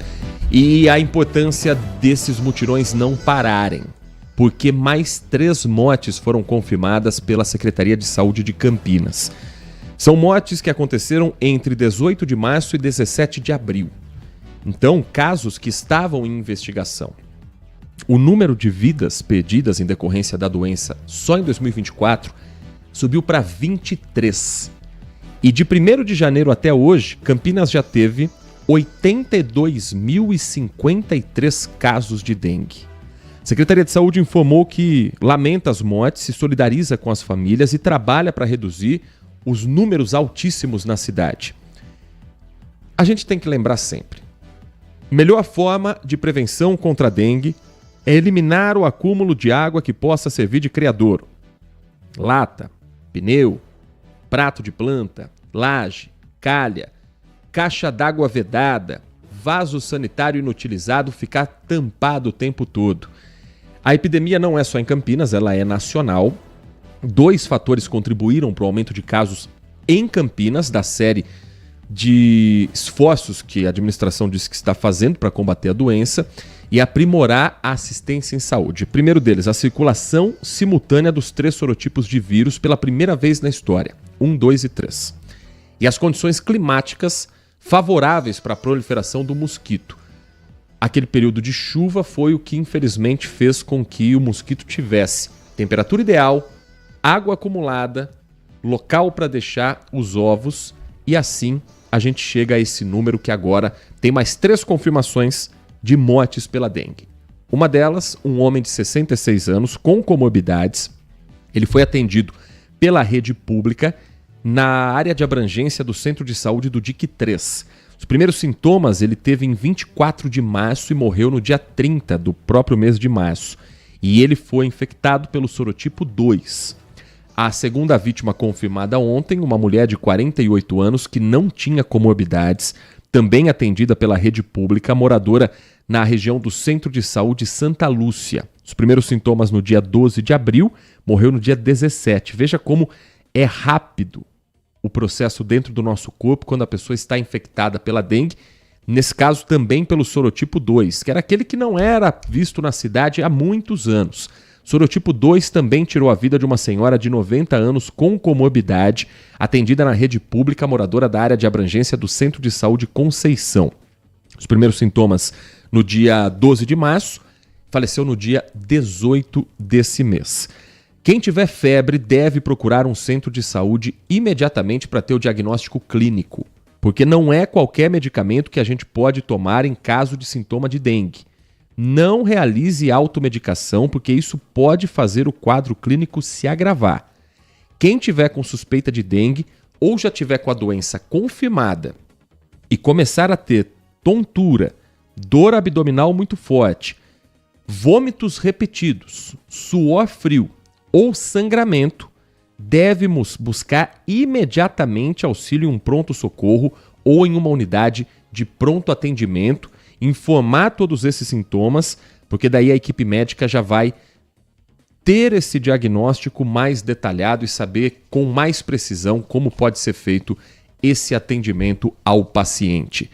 Speaker 4: e a importância desses mutirões não pararem, porque mais 3 mortes foram confirmadas pela Secretaria de Saúde de Campinas. São mortes que aconteceram entre 18 de março e 17 de abril. Então, casos que estavam em investigação. O número de vidas perdidas em decorrência da doença só em 2024 subiu para 23. E de 1º de janeiro até hoje, Campinas já teve 82.053 casos de dengue. A Secretaria de Saúde informou que lamenta as mortes, se solidariza com as famílias e trabalha para reduzir os números altíssimos na cidade. A gente tem que lembrar sempre: melhor forma de prevenção contra a dengue é eliminar o acúmulo de água que possa servir de criadouro. Lata, pneu, prato de planta, laje, calha, caixa d'água vedada, vaso sanitário inutilizado ficar tampado o tempo todo. A epidemia não é só em Campinas, ela é nacional. 2 fatores contribuíram para o aumento de casos em Campinas, da série de esforços que a administração disse que está fazendo para combater a doença e aprimorar a assistência em saúde. Primeiro deles, a circulação simultânea dos 3 sorotipos de vírus pela primeira vez na história, 1, 2 e 3. E as condições climáticas favoráveis para a proliferação do mosquito. Aquele período de chuva foi o que infelizmente fez com que o mosquito tivesse temperatura ideal, água acumulada, local para deixar os ovos e assim a gente chega a esse número que agora tem mais 3 confirmações de mortes pela dengue. Uma delas, um homem de 66 anos com comorbidades. Ele foi atendido pela rede pública na área de abrangência do Centro de Saúde do DIC 3. Os primeiros sintomas ele teve em 24 de março e morreu no dia 30 do próprio mês de março. E ele foi infectado pelo sorotipo 2. A segunda vítima confirmada ontem, uma mulher de 48 anos que não tinha comorbidades, também atendida pela rede pública, moradora na região do Centro de Saúde Santa Lúcia. Os primeiros sintomas no dia 12 de abril, morreu no dia 17. Veja como é rápido o processo dentro do nosso corpo quando a pessoa está infectada pela dengue, nesse caso também pelo sorotipo 2, que era aquele que não era visto na cidade há muitos anos. Sorotipo 2 também tirou a vida de uma senhora de 90 anos com comorbidade, atendida na rede pública, moradora da área de abrangência do Centro de Saúde Conceição. Os primeiros sintomas no dia 12 de março, faleceu no dia 18 desse mês. Quem tiver febre deve procurar um centro de saúde imediatamente para ter o diagnóstico clínico, porque não é qualquer medicamento que a gente pode tomar em caso de sintoma de dengue. Não realize automedicação, porque isso pode fazer o quadro clínico se agravar. Quem tiver com suspeita de dengue ou já tiver com a doença confirmada e começar a ter tontura, dor abdominal muito forte, vômitos repetidos, suor frio ou sangramento, deve buscar imediatamente auxílio em um pronto-socorro ou em uma unidade de pronto atendimento, informar todos esses sintomas, porque daí a equipe médica já vai ter esse diagnóstico mais detalhado e saber com mais precisão como pode ser feito esse atendimento ao paciente.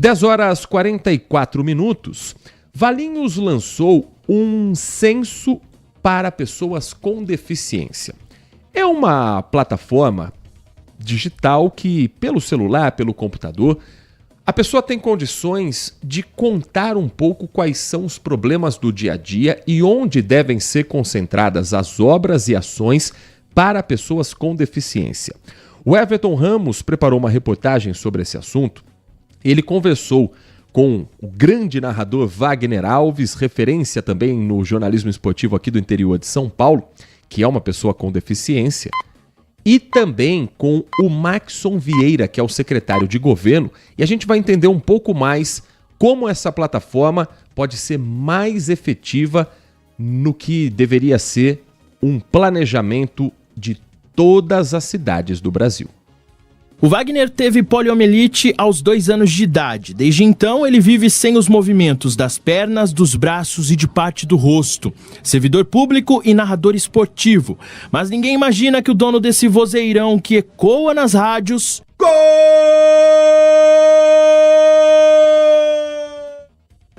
Speaker 4: 10h44. Valinhos lançou um censo para pessoas com deficiência. É uma plataforma digital que, pelo celular, pelo computador, a pessoa tem condições de contar um pouco quais são os problemas do dia a dia e onde devem ser concentradas as obras e ações para pessoas com deficiência. O Everton Ramos preparou uma reportagem sobre esse assunto. Ele conversou com o grande narrador Wagner Alves, referência também no jornalismo esportivo aqui do interior de São Paulo, que é uma pessoa com deficiência, e também com o Maxson Vieira, que é o secretário de governo, e a gente vai entender um pouco mais como essa plataforma pode ser mais efetiva no que deveria ser um planejamento de todas as cidades do Brasil.
Speaker 15: O Wagner teve poliomielite aos 2 anos de idade. Desde então, ele vive sem os movimentos das pernas, dos braços e de parte do rosto. Servidor público e narrador esportivo. Mas ninguém imagina que o dono desse vozeirão que ecoa nas rádios... Gol!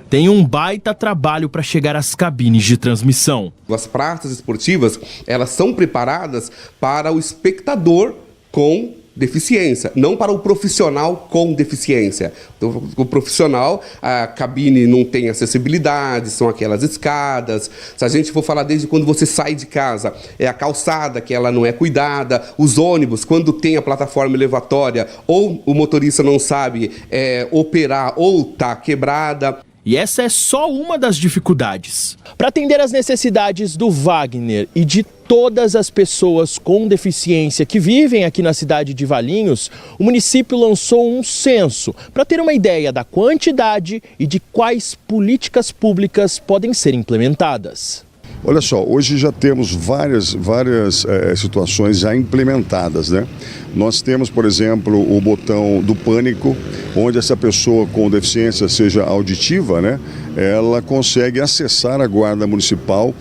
Speaker 15: Tem um baita trabalho para chegar às cabines de transmissão.
Speaker 16: As praças esportivas, elas são preparadas para o espectador com deficiência, não para o profissional com deficiência. Então, o profissional, a cabine não tem acessibilidade, são aquelas escadas. Se a gente for falar desde quando você sai de casa, é a calçada que ela não é cuidada, os ônibus, quando tem a plataforma elevatória, ou o motorista não sabe operar ou está quebrada.
Speaker 15: E essa é só uma das dificuldades. Para atender às necessidades do Wagner e de todas as pessoas com deficiência que vivem aqui na cidade de Valinhos, o município lançou um censo para ter uma ideia da quantidade e de quais políticas públicas podem ser implementadas.
Speaker 17: Olha só, hoje já temos várias situações já implementadas, né? Nós temos, por exemplo, o botão do pânico, onde essa pessoa com deficiência, seja auditiva, né, ela consegue acessar a guarda municipal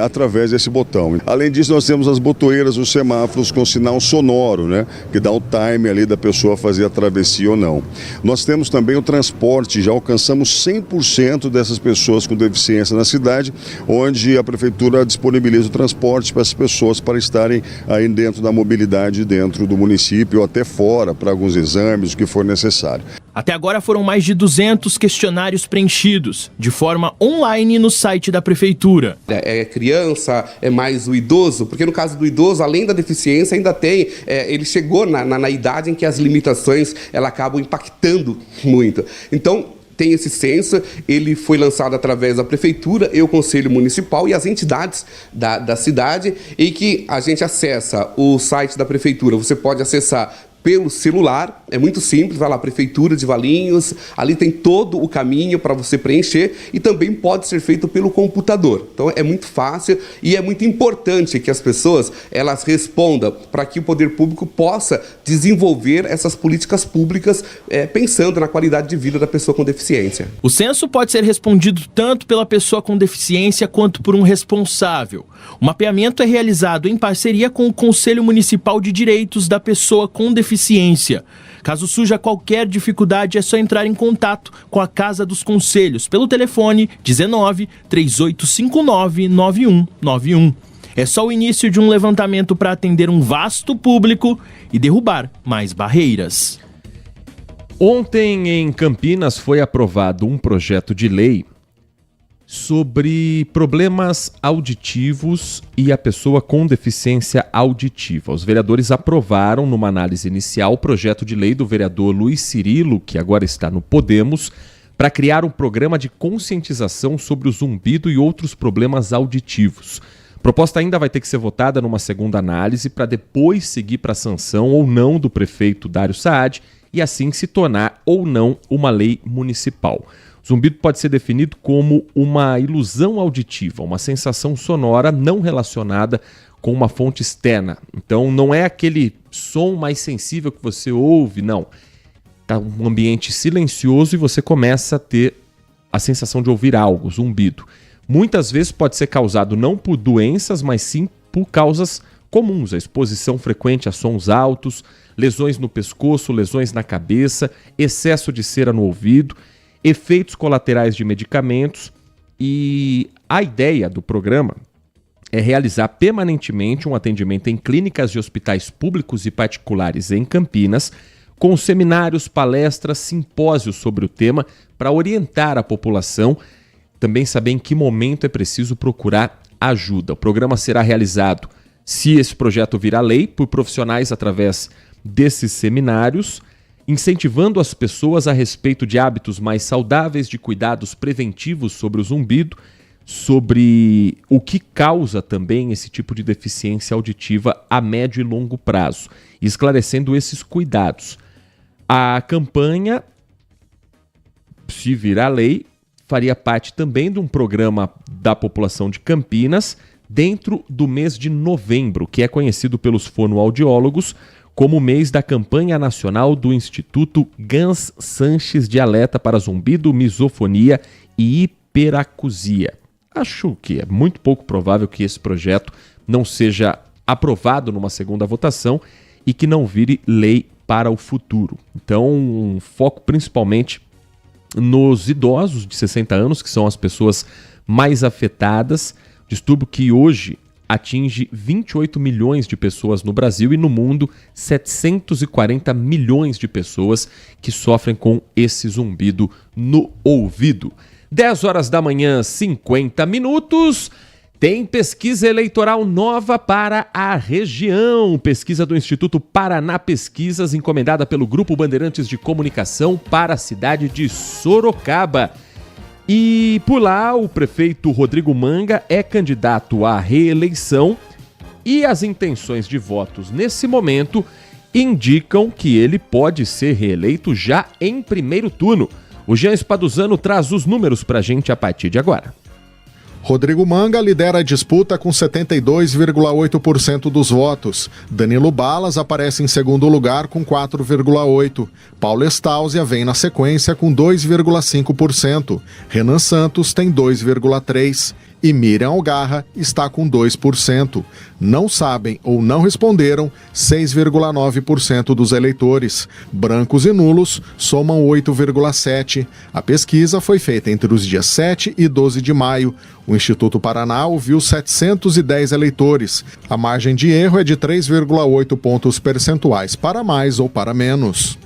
Speaker 17: através desse botão. Além disso, nós temos as botoeiras, os semáforos com sinal sonoro, né, que dá o time ali da pessoa fazer a travessia ou não. Nós temos também o transporte, já alcançamos 100% dessas pessoas com deficiência na cidade, onde a prefeitura disponibiliza o transporte para as pessoas para estarem aí dentro da mobilidade, dentro do município ou até fora, para alguns exames, o que for necessário.
Speaker 15: Até agora foram mais de 200 questionários preenchidos, de forma online no site da prefeitura.
Speaker 16: É criança, é mais o idoso, porque no caso do idoso, além da deficiência, ainda tem, ele chegou na idade em que as limitações ela acabam impactando muito. Então, tem esse censo, ele foi lançado através da prefeitura e o conselho municipal e as entidades da cidade, em que a gente acessa o site da prefeitura. Você pode acessar pelo celular, é muito simples, vai lá, Prefeitura de Valinhos, ali tem todo o caminho para você preencher e também pode ser feito pelo computador. Então é muito fácil e é muito importante que as pessoas elas respondam para que o poder público possa desenvolver essas políticas públicas pensando na qualidade de vida da pessoa com deficiência.
Speaker 15: O censo pode ser respondido tanto pela pessoa com deficiência quanto por um responsável. O mapeamento é realizado em parceria com o Conselho Municipal de Direitos da Pessoa com Deficiência. Caso surja qualquer dificuldade, é só entrar em contato com a Casa dos Conselhos pelo telefone 19 3859 9191. É só o início de um levantamento para atender um vasto público e derrubar mais barreiras.
Speaker 4: Ontem, em Campinas, foi aprovado um projeto de lei sobre problemas auditivos e a pessoa com deficiência auditiva. Os vereadores aprovaram, numa análise inicial, o projeto de lei do vereador Luiz Cirilo, que agora está no Podemos, para criar um programa de conscientização sobre o zumbido e outros problemas auditivos. A proposta ainda vai ter que ser votada numa segunda análise para depois seguir para a sanção ou não do prefeito Dário Saad e assim se tornar ou não uma lei municipal. Zumbido pode ser definido como uma ilusão auditiva, uma sensação sonora não relacionada com uma fonte externa. Então não é aquele som mais sensível que você ouve, não. Está um ambiente silencioso e você começa a ter a sensação de ouvir algo, zumbido. Muitas vezes pode ser causado não por doenças, mas sim por causas comuns, a exposição frequente a sons altos, lesões no pescoço, lesões na cabeça, excesso de cera no ouvido, efeitos colaterais de medicamentos. E a ideia do programa é realizar permanentemente um atendimento em clínicas de hospitais públicos e particulares em Campinas, com seminários, palestras, simpósios sobre o tema para orientar a população, também saber em que momento é preciso procurar ajuda. O programa será realizado, se esse projeto virar lei, por profissionais através desses seminários, incentivando as pessoas a respeito de hábitos mais saudáveis, de cuidados preventivos sobre o zumbido, sobre o que causa também esse tipo de deficiência auditiva a médio e longo prazo, esclarecendo esses cuidados. A campanha, se virar lei, faria parte também de um programa da população de Campinas dentro do mês de novembro, que é conhecido pelos fonoaudiólogos como o mês da campanha nacional do Instituto Gans Sanches de Alerta para Zumbido, Misofonia e Hiperacusia. Acho que é muito pouco provável que esse projeto não seja aprovado numa segunda votação e que não vire lei para o futuro. Então, um foco principalmente nos idosos de 60 anos, que são as pessoas mais afetadas, distúrbio que hoje atinge 28 milhões de pessoas no Brasil e no mundo 740 milhões de pessoas que sofrem com esse zumbido no ouvido. 10 horas da manhã, 50 minutos. Tem pesquisa eleitoral nova para a região. Pesquisa do Instituto Paraná Pesquisas, encomendada pelo Grupo Bandeirantes de Comunicação para a cidade de Sorocaba. E por lá, o prefeito Rodrigo Manga é candidato à reeleição e as intenções de votos nesse momento indicam que ele pode ser reeleito já em primeiro turno. O Jean Spaduzano traz os números para a gente a partir de agora.
Speaker 18: Rodrigo Manga lidera a disputa com 72,8% dos votos. Danilo Balas aparece em segundo lugar com 4,8%. Paulo Estáuzia vem na sequência com 2,5%. Renan Santos tem 2,3%. E Miriam Algarra está com 2%. Não sabem ou não responderam 6,9% dos eleitores. Brancos e nulos somam 8,7%. A pesquisa foi feita entre os dias 7 e 12 de maio. O Instituto Paraná ouviu 710 eleitores. A margem de erro é de 3,8 pontos percentuais para mais ou para menos.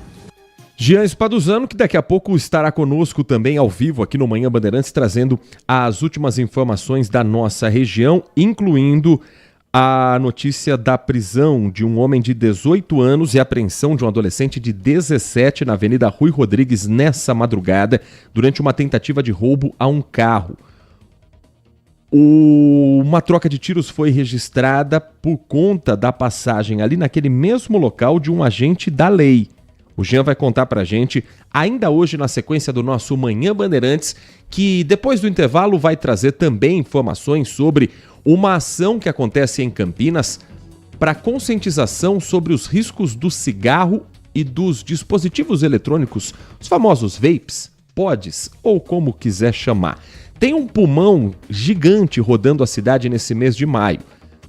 Speaker 4: Jean Spaduzano, que daqui a pouco estará conosco também ao vivo aqui no Manhã Bandeirantes, trazendo as últimas informações da nossa região, incluindo a notícia da prisão de um homem de 18 anos e apreensão de um adolescente de 17 na Avenida Rui Rodrigues nessa madrugada, durante uma tentativa de roubo a um carro. Uma troca de tiros foi registrada por conta da passagem ali naquele mesmo local de um agente da lei. O Jean vai contar pra gente, ainda hoje na sequência do nosso Manhã Bandeirantes, que depois do intervalo vai trazer também informações sobre uma ação que acontece em Campinas para conscientização sobre os riscos do cigarro e dos dispositivos eletrônicos, os famosos vapes, pods ou como quiser chamar. Tem um pulmão gigante rodando a cidade nesse mês de maio.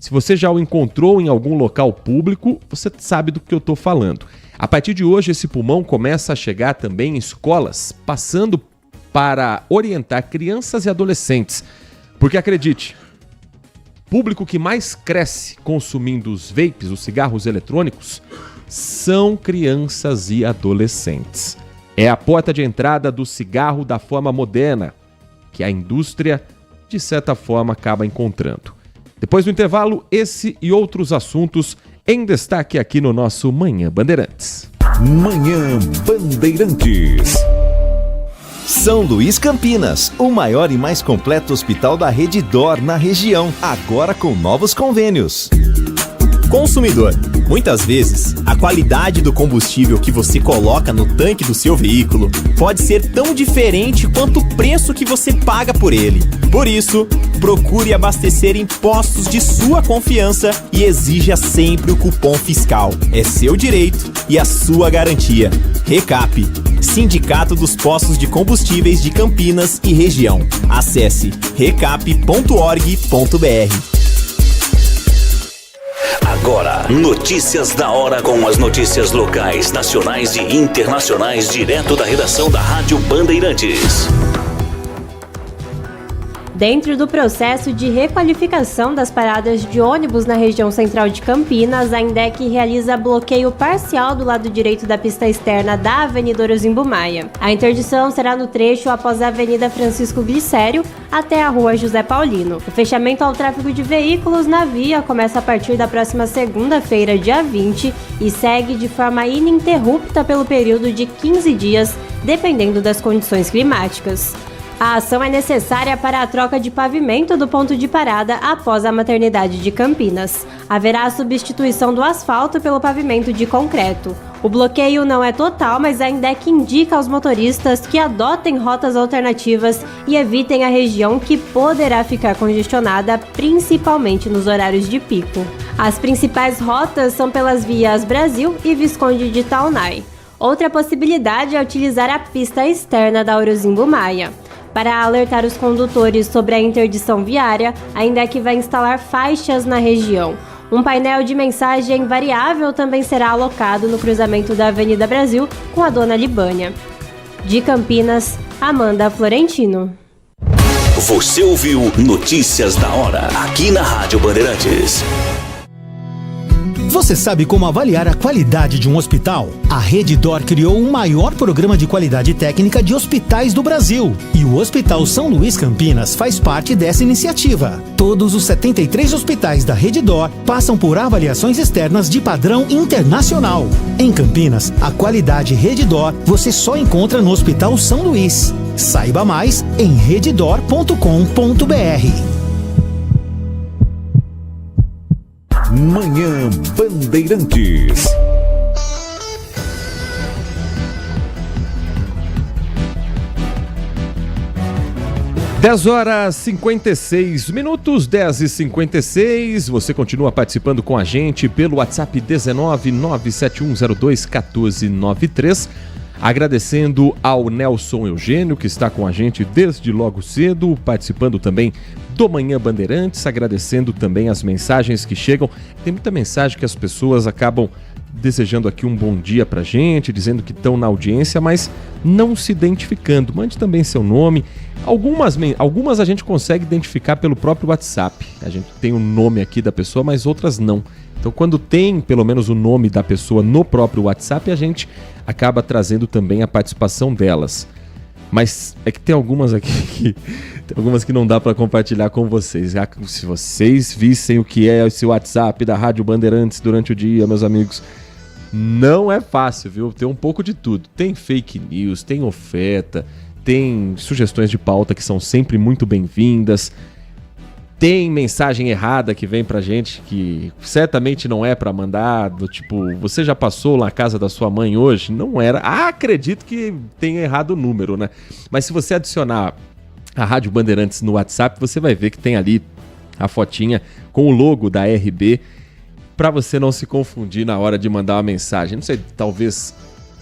Speaker 4: Se você já o encontrou em algum local público, você sabe do que eu estou falando. A partir de hoje, esse pulmão começa a chegar também em escolas, passando para orientar crianças e adolescentes. Porque acredite, o público que mais cresce consumindo os vapes, os cigarros eletrônicos, são crianças e adolescentes. É a porta de entrada do cigarro da forma moderna, que a indústria, de certa forma, acaba encontrando. Depois do intervalo, esse e outros assuntos em destaque aqui no nosso Manhã Bandeirantes.
Speaker 1: Manhã Bandeirantes.
Speaker 3: São Luís Campinas, o maior e mais completo hospital da Rede D'Or na região, agora com novos convênios.
Speaker 13: Consumidor, muitas vezes, a qualidade do combustível que você coloca no tanque do seu veículo pode ser tão diferente quanto o preço que você paga por ele. Por isso, procure abastecer em postos de sua confiança e exija sempre o cupom fiscal. É seu direito e a sua garantia. Recap, Sindicato dos Postos de Combustíveis de Campinas e Região. Acesse recap.org.br.
Speaker 2: Agora, notícias da hora com as notícias locais, nacionais e internacionais, direto da redação da Rádio Bandeirantes.
Speaker 19: Dentro do processo de requalificação das paradas de ônibus na região central de Campinas, a INDEC realiza bloqueio parcial do lado direito da pista externa da Avenida Orozimbo Maia. A interdição será no trecho após a Avenida Francisco Glicério até a Rua José Paulino. O fechamento ao tráfego de veículos na via começa a partir da próxima segunda-feira, dia 20, e segue de forma ininterrupta pelo período de 15 dias, dependendo das condições climáticas. A ação é necessária para a troca de pavimento do ponto de parada após a maternidade de Campinas. Haverá a substituição do asfalto pelo pavimento de concreto. O bloqueio não é total, mas a INDEC indica aos motoristas que adotem rotas alternativas e evitem a região que poderá ficar congestionada, principalmente nos horários de pico. As principais rotas são pelas vias Brasil e Visconde de Taunay. Outra possibilidade é utilizar a pista externa da Orozimbo Maia. Para alertar os condutores sobre a interdição viária, a INDEC vai instalar faixas na região. Um painel de mensagem variável também será alocado no cruzamento da Avenida Brasil com a Dona Libânia. De Campinas, Amanda Florentino.
Speaker 2: Você ouviu Notícias da Hora, aqui na Rádio Bandeirantes.
Speaker 12: Você sabe como avaliar a qualidade de um hospital? A Redditor criou o maior programa de qualidade técnica de hospitais do Brasil. E o Hospital São Luís Campinas faz parte dessa iniciativa. Todos os 73 hospitais da Redditor passam por avaliações externas de padrão internacional. Em Campinas, a qualidade Redditor você só encontra no Hospital São Luís. Saiba mais em reddor.com.br.
Speaker 1: Manhã Bandeirantes.
Speaker 4: Dez horas 56 minutos, 10h56. Você continua participando com a gente pelo WhatsApp 19971021493. Agradecendo ao Nelson Eugênio, que está com a gente desde logo cedo, participando também do Manhã Bandeirantes, agradecendo também as mensagens que chegam. Tem muita mensagem que as pessoas acabam desejando aqui um bom dia pra gente, dizendo que estão na audiência, mas não se identificando. Mande também seu nome. Algumas a gente consegue identificar pelo próprio WhatsApp. A gente tem o nome aqui da pessoa, mas outras não. Então, quando tem pelo menos o nome da pessoa no próprio WhatsApp, a gente acaba trazendo também a participação delas. Mas é que tem algumas aqui que não dá para compartilhar com vocês. Se vocês vissem o que é esse WhatsApp da Rádio Bandeirantes durante o dia, meus amigos, não é fácil, viu? Tem um pouco de tudo. Tem fake news, tem oferta, tem sugestões de pauta que são sempre muito bem-vindas. Tem mensagem errada que vem pra gente que certamente não é pra mandar, do tipo, você já passou na casa da sua mãe hoje? Não era. Acredito que tenha errado o número, né? Mas se você adicionar a Rádio Bandeirantes no WhatsApp, você vai ver que tem ali a fotinha com o logo da RB pra você não se confundir na hora de mandar uma mensagem. Não sei, talvez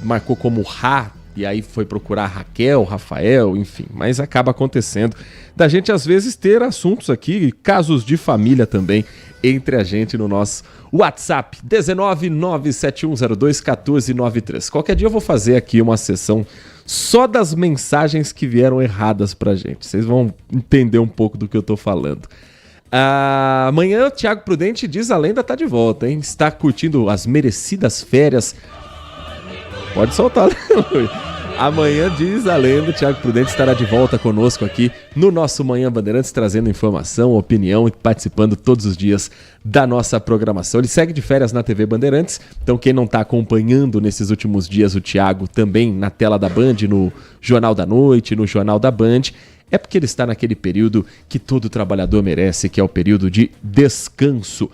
Speaker 4: marcou como Rá, e aí foi procurar Raquel, Rafael, enfim. Mas acaba acontecendo da gente, às vezes, ter assuntos aqui, casos de família também, entre a gente no nosso WhatsApp, 19971021493. Qualquer dia eu vou fazer aqui uma sessão só das mensagens que vieram erradas pra gente. Vocês vão entender um pouco do que eu tô falando. Amanhã o Thiago Prudente diz a lenda tá de volta, hein? Está curtindo as merecidas férias. Pode soltar, né? Amanhã, diz a lenda, o Thiago Prudente estará de volta conosco aqui no nosso Manhã Bandeirantes, trazendo informação, opinião e participando todos os dias da nossa programação. Ele segue de férias na TV Bandeirantes, então quem não está acompanhando nesses últimos dias o Thiago também na tela da Band, no Jornal da Noite, no Jornal da Band, é porque ele está naquele período que todo trabalhador merece, que é o período de descanso.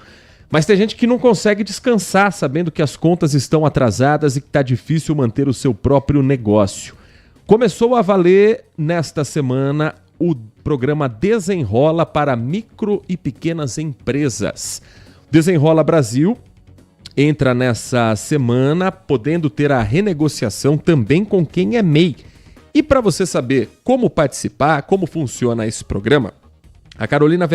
Speaker 4: Mas tem gente que não consegue descansar sabendo que as contas estão atrasadas e que está difícil manter o seu próprio negócio. Começou a valer nesta semana o programa Desenrola para micro e pequenas empresas. Desenrola Brasil entra nessa semana podendo ter a renegociação também com quem é MEI. E para você saber como participar, como funciona esse programa, a Carolina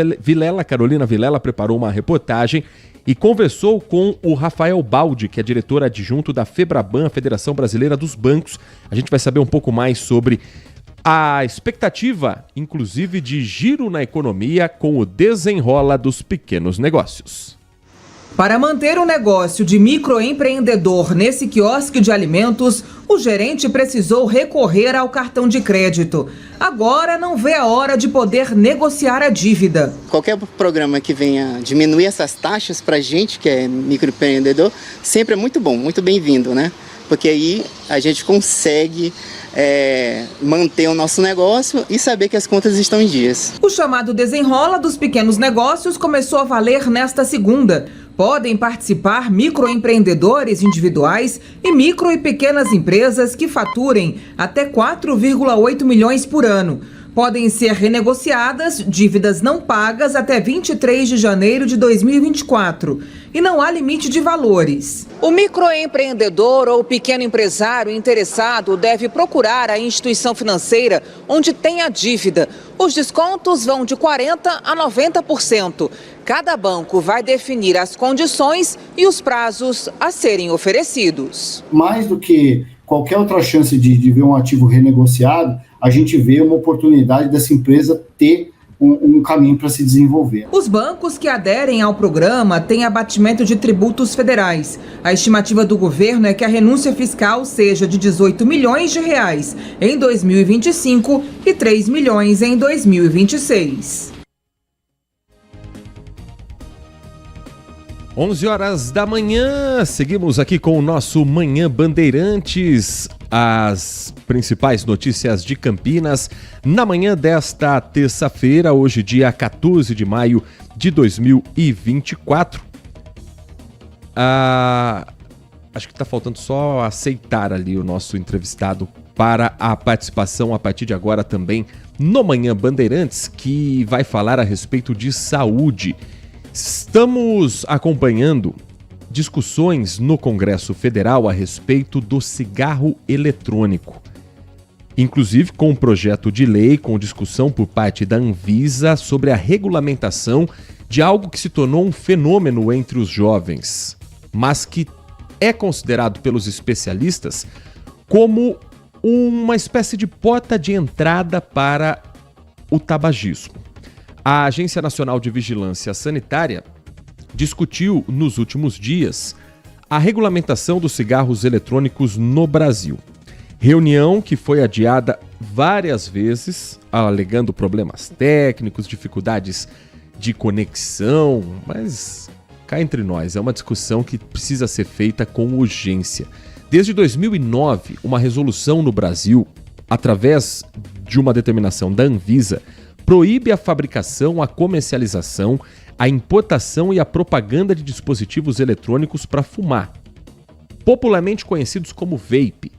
Speaker 4: Vilela preparou uma reportagem e conversou com o Rafael Baldi, que é diretor adjunto da FEBRABAN, a Federação Brasileira dos Bancos. A gente vai saber um pouco mais sobre A expectativa, inclusive, de giro na economia com o desenrola dos pequenos negócios.
Speaker 20: Para manter o negócio de microempreendedor nesse quiosque de alimentos, o gerente precisou recorrer ao cartão de crédito. Agora não vê a hora de poder negociar a dívida.
Speaker 21: Qualquer programa que venha diminuir essas taxas para a gente, que é microempreendedor, sempre é muito bom, muito bem-vindo, né? Porque aí a gente consegue manter o nosso negócio e saber que as contas estão em dias.
Speaker 20: O chamado desenrola dos pequenos negócios começou a valer nesta segunda. Podem participar microempreendedores individuais e micro e pequenas empresas que faturem até 4,8 milhões por ano. Podem ser renegociadas dívidas não pagas até 23 de janeiro de 2024. E não há limite de valores.
Speaker 22: O microempreendedor ou pequeno empresário interessado deve procurar a instituição financeira onde tem a dívida. Os descontos vão de 40% a 90%. Cada banco vai definir as condições e os prazos a serem oferecidos.
Speaker 23: Mais do que qualquer outra chance de ver um ativo renegociado, a gente vê uma oportunidade dessa empresa ter um caminho para se desenvolver.
Speaker 20: Os bancos que aderem ao programa têm abatimento de tributos federais. A estimativa do governo é que a renúncia fiscal seja de 18 milhões de reais em 2025 e 3 milhões em 2026.
Speaker 4: 11 horas da manhã, seguimos aqui com o nosso Manhã Bandeirantes, as principais notícias de Campinas, na manhã desta terça-feira, hoje dia 14 de maio de 2024. Acho que está faltando só aceitar ali o nosso entrevistado para a participação a partir de agora também no Manhã Bandeirantes, que vai falar a respeito de saúde. Estamos acompanhando discussões no Congresso Federal a respeito do cigarro eletrônico. Inclusive com um projeto de lei com discussão por parte da Anvisa sobre a regulamentação de algo que se tornou um fenômeno entre os jovens, mas que é considerado pelos especialistas como uma espécie de porta de entrada para o tabagismo. A Agência Nacional de Vigilância Sanitária discutiu nos últimos dias a regulamentação dos cigarros eletrônicos no Brasil. Reunião que foi adiada várias vezes, alegando problemas técnicos, dificuldades de conexão, mas cá entre nós, é uma discussão que precisa ser feita com urgência. Desde 2009, uma resolução no Brasil, através de uma determinação da Anvisa, proíbe a fabricação, a comercialização, a importação e a propaganda de dispositivos eletrônicos para fumar, popularmente conhecidos como vape,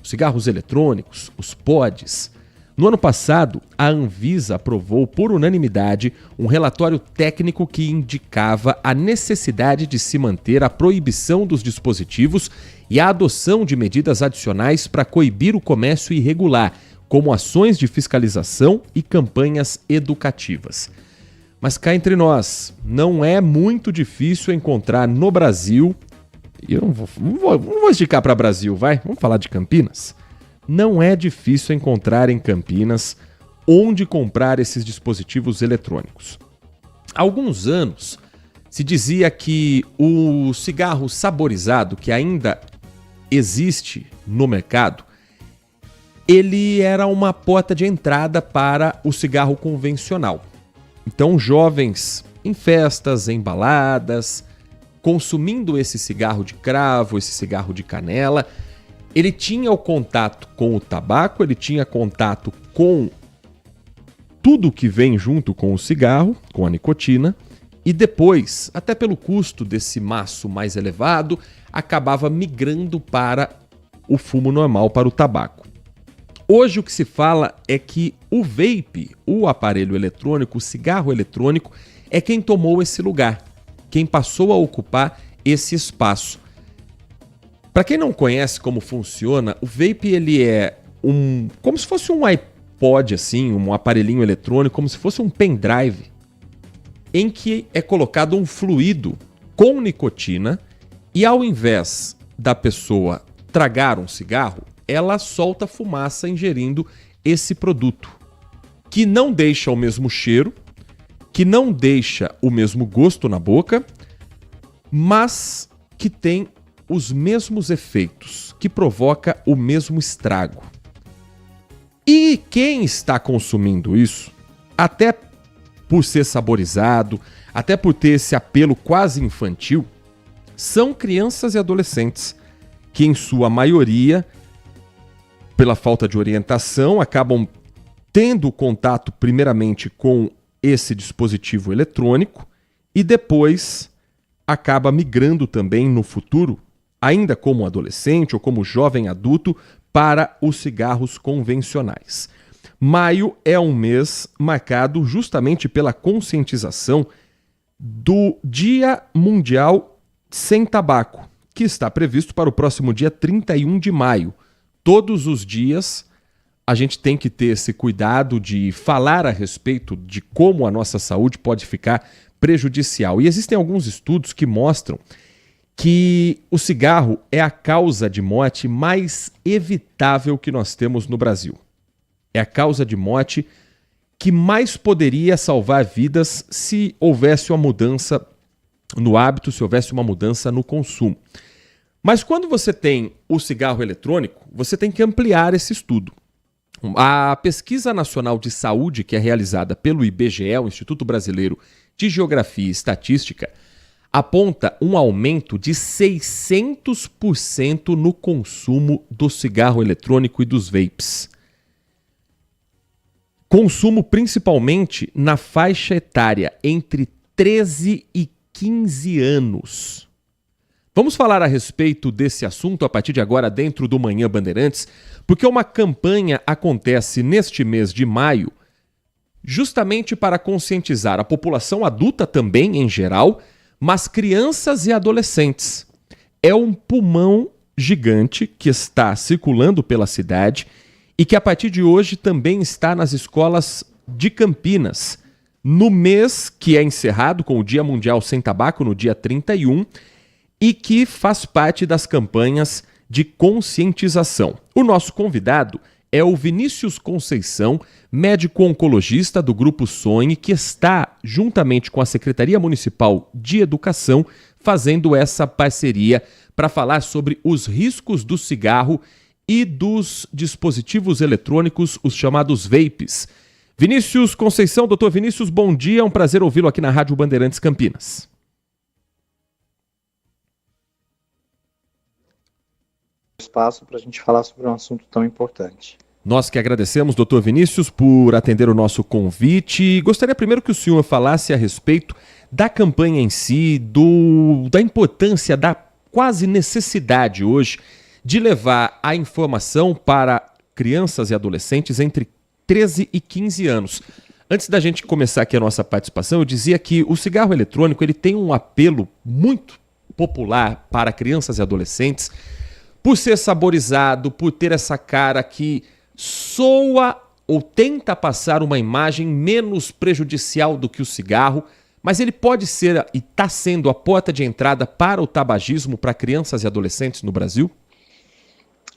Speaker 4: os cigarros eletrônicos, os pods. No ano passado, a Anvisa aprovou por unanimidade um relatório técnico que indicava a necessidade de se manter a proibição dos dispositivos e a adoção de medidas adicionais para coibir o comércio irregular, como ações de fiscalização e campanhas educativas. Mas cá entre nós, não é muito difícil encontrar no Brasil, e eu não vou esticar para Brasil, vai? Vamos falar de Campinas? Não é difícil encontrar em Campinas onde comprar esses dispositivos eletrônicos. Há alguns anos se dizia que o cigarro saborizado, que ainda existe no mercado, ele era uma porta de entrada para o cigarro convencional. Então, jovens em festas, em baladas, consumindo esse cigarro de cravo, esse cigarro de canela, ele tinha o contato com o tabaco, ele tinha contato com tudo que vem junto com o cigarro, com a nicotina, e depois, até pelo custo desse maço mais elevado, acabava migrando para o fumo normal, para o tabaco. Hoje o que se fala é que o vape, o aparelho eletrônico, o cigarro eletrônico, é quem tomou esse lugar, quem passou a ocupar esse espaço. Para quem não conhece como funciona, o vape ele é como se fosse um iPod, assim, um aparelhinho eletrônico, como se fosse um pendrive, em que é colocado um fluido com nicotina e ao invés da pessoa tragar um cigarro, ela solta fumaça ingerindo esse produto, que não deixa o mesmo cheiro, que não deixa o mesmo gosto na boca, mas que tem os mesmos efeitos, que provoca o mesmo estrago. E quem está consumindo isso, até por ser saborizado, até por ter esse apelo quase infantil, são crianças e adolescentes que, em sua maioria, pela falta de orientação, acabam tendo contato primeiramente com esse dispositivo eletrônico e depois acaba migrando também no futuro, ainda como adolescente ou como jovem adulto, para os cigarros convencionais. Maio é um mês marcado justamente pela conscientização do Dia Mundial Sem Tabaco, que está previsto para o próximo dia 31 de maio. Todos os dias a gente tem que ter esse cuidado de falar a respeito de como a nossa saúde pode ficar prejudicial. E existem alguns estudos que mostram que o cigarro é a causa de morte mais evitável que nós temos no Brasil. É a causa de morte que mais poderia salvar vidas se houvesse uma mudança no hábito, se houvesse uma mudança no consumo. Mas quando você tem o cigarro eletrônico, você tem que ampliar esse estudo. A Pesquisa Nacional de Saúde, que é realizada pelo IBGE, o Instituto Brasileiro de Geografia e Estatística, aponta um aumento de 600% no consumo do cigarro eletrônico e dos vapes. Consumo principalmente na faixa etária entre 13 e 15 anos. Vamos falar a respeito desse assunto a partir de agora dentro do Manhã Bandeirantes, porque uma campanha acontece neste mês de maio justamente para conscientizar a população adulta também em geral, mas crianças e adolescentes. É um pulmão gigante que está circulando pela cidade e que a partir de hoje também está nas escolas de Campinas, no mês que é encerrado com o Dia Mundial Sem Tabaco, no dia 31, e que faz parte das campanhas de conscientização. O nosso convidado é o Vinícius Conceição, médico oncologista do Grupo Sonhe, que está, juntamente com a Secretaria Municipal de Educação, fazendo essa parceria para falar sobre os riscos do cigarro e dos dispositivos eletrônicos, os chamados vapes. Vinícius Conceição, doutor Vinícius, bom dia, é um prazer ouvi-lo aqui na Rádio Bandeirantes Campinas.
Speaker 5: Espaço para a gente falar sobre um assunto tão importante.
Speaker 4: Nós que agradecemos, doutor Vinícius, por atender o nosso convite. Gostaria primeiro que o senhor falasse a respeito da campanha em si, da importância, da quase necessidade hoje de levar a informação para crianças e adolescentes entre 13 e 15 anos. Antes da gente começar aqui a nossa participação, eu dizia que o cigarro eletrônico ele tem um apelo muito popular para crianças e adolescentes, por ser saborizado, por ter essa cara que soa ou tenta passar uma imagem menos prejudicial do que o cigarro, mas ele pode ser e está sendo a porta de entrada para o tabagismo para crianças e adolescentes no Brasil?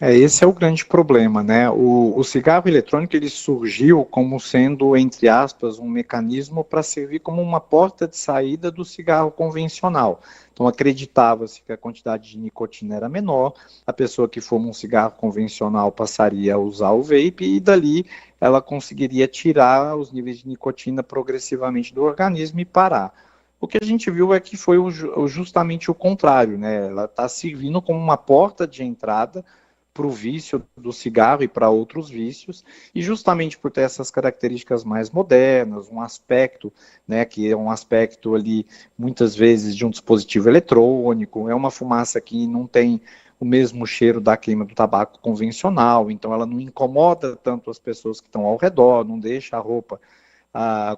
Speaker 5: Esse é o grande problema, né? O cigarro eletrônico ele surgiu como sendo, entre aspas, um mecanismo para servir como uma porta de saída do cigarro convencional. Então acreditava-se que a quantidade de nicotina era menor, a pessoa que fuma um cigarro convencional passaria a usar o vape e dali ela conseguiria tirar os níveis de nicotina progressivamente do organismo e parar. O que a gente viu é que foi justamente o contrário, né? Ela está servindo como uma porta de entrada para o vício do cigarro e para outros vícios, e justamente por ter essas características mais modernas, um aspecto, né, que é um aspecto ali, muitas vezes, de um dispositivo eletrônico, é uma fumaça que não tem o mesmo cheiro da queima do tabaco convencional, então ela não incomoda tanto as pessoas que estão ao redor, não deixa a roupa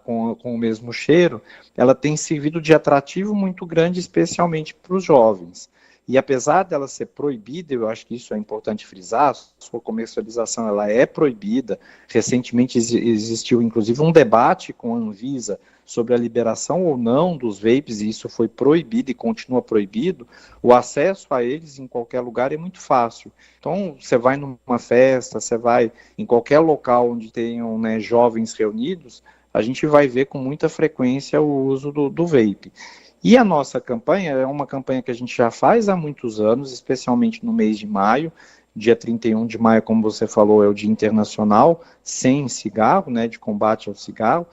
Speaker 5: com o mesmo cheiro, ela tem servido de atrativo muito grande, especialmente para os jovens. E apesar dela ser proibida, eu acho que isso é importante frisar, sua comercialização ela é proibida. Recentemente existiu inclusive um debate com a Anvisa sobre a liberação ou não dos vapes, e isso foi proibido e continua proibido. O acesso a eles em qualquer lugar é muito fácil. Então, você vai numa festa, você vai em qualquer local onde tenham, né, jovens reunidos, a gente vai ver com muita frequência o uso do vape. E a nossa campanha é uma campanha que a gente já faz há muitos anos, especialmente no mês de maio. Dia 31 de maio, como você falou, é o Dia Internacional Sem Cigarro, né, de combate ao cigarro.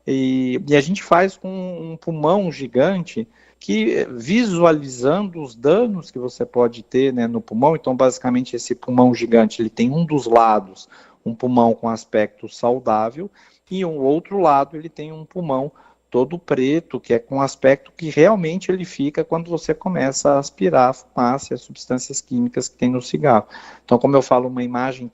Speaker 5: E a gente faz com um pulmão gigante, que visualizando os danos que você pode ter, né, no pulmão. Então, basicamente, esse pulmão gigante ele tem um dos lados, um pulmão com aspecto saudável, e um outro lado ele tem um pulmão todo preto, que é com aspecto que realmente ele fica quando você começa a aspirar a fumaça e as substâncias químicas que tem no cigarro. Então, como eu falo, uma imagem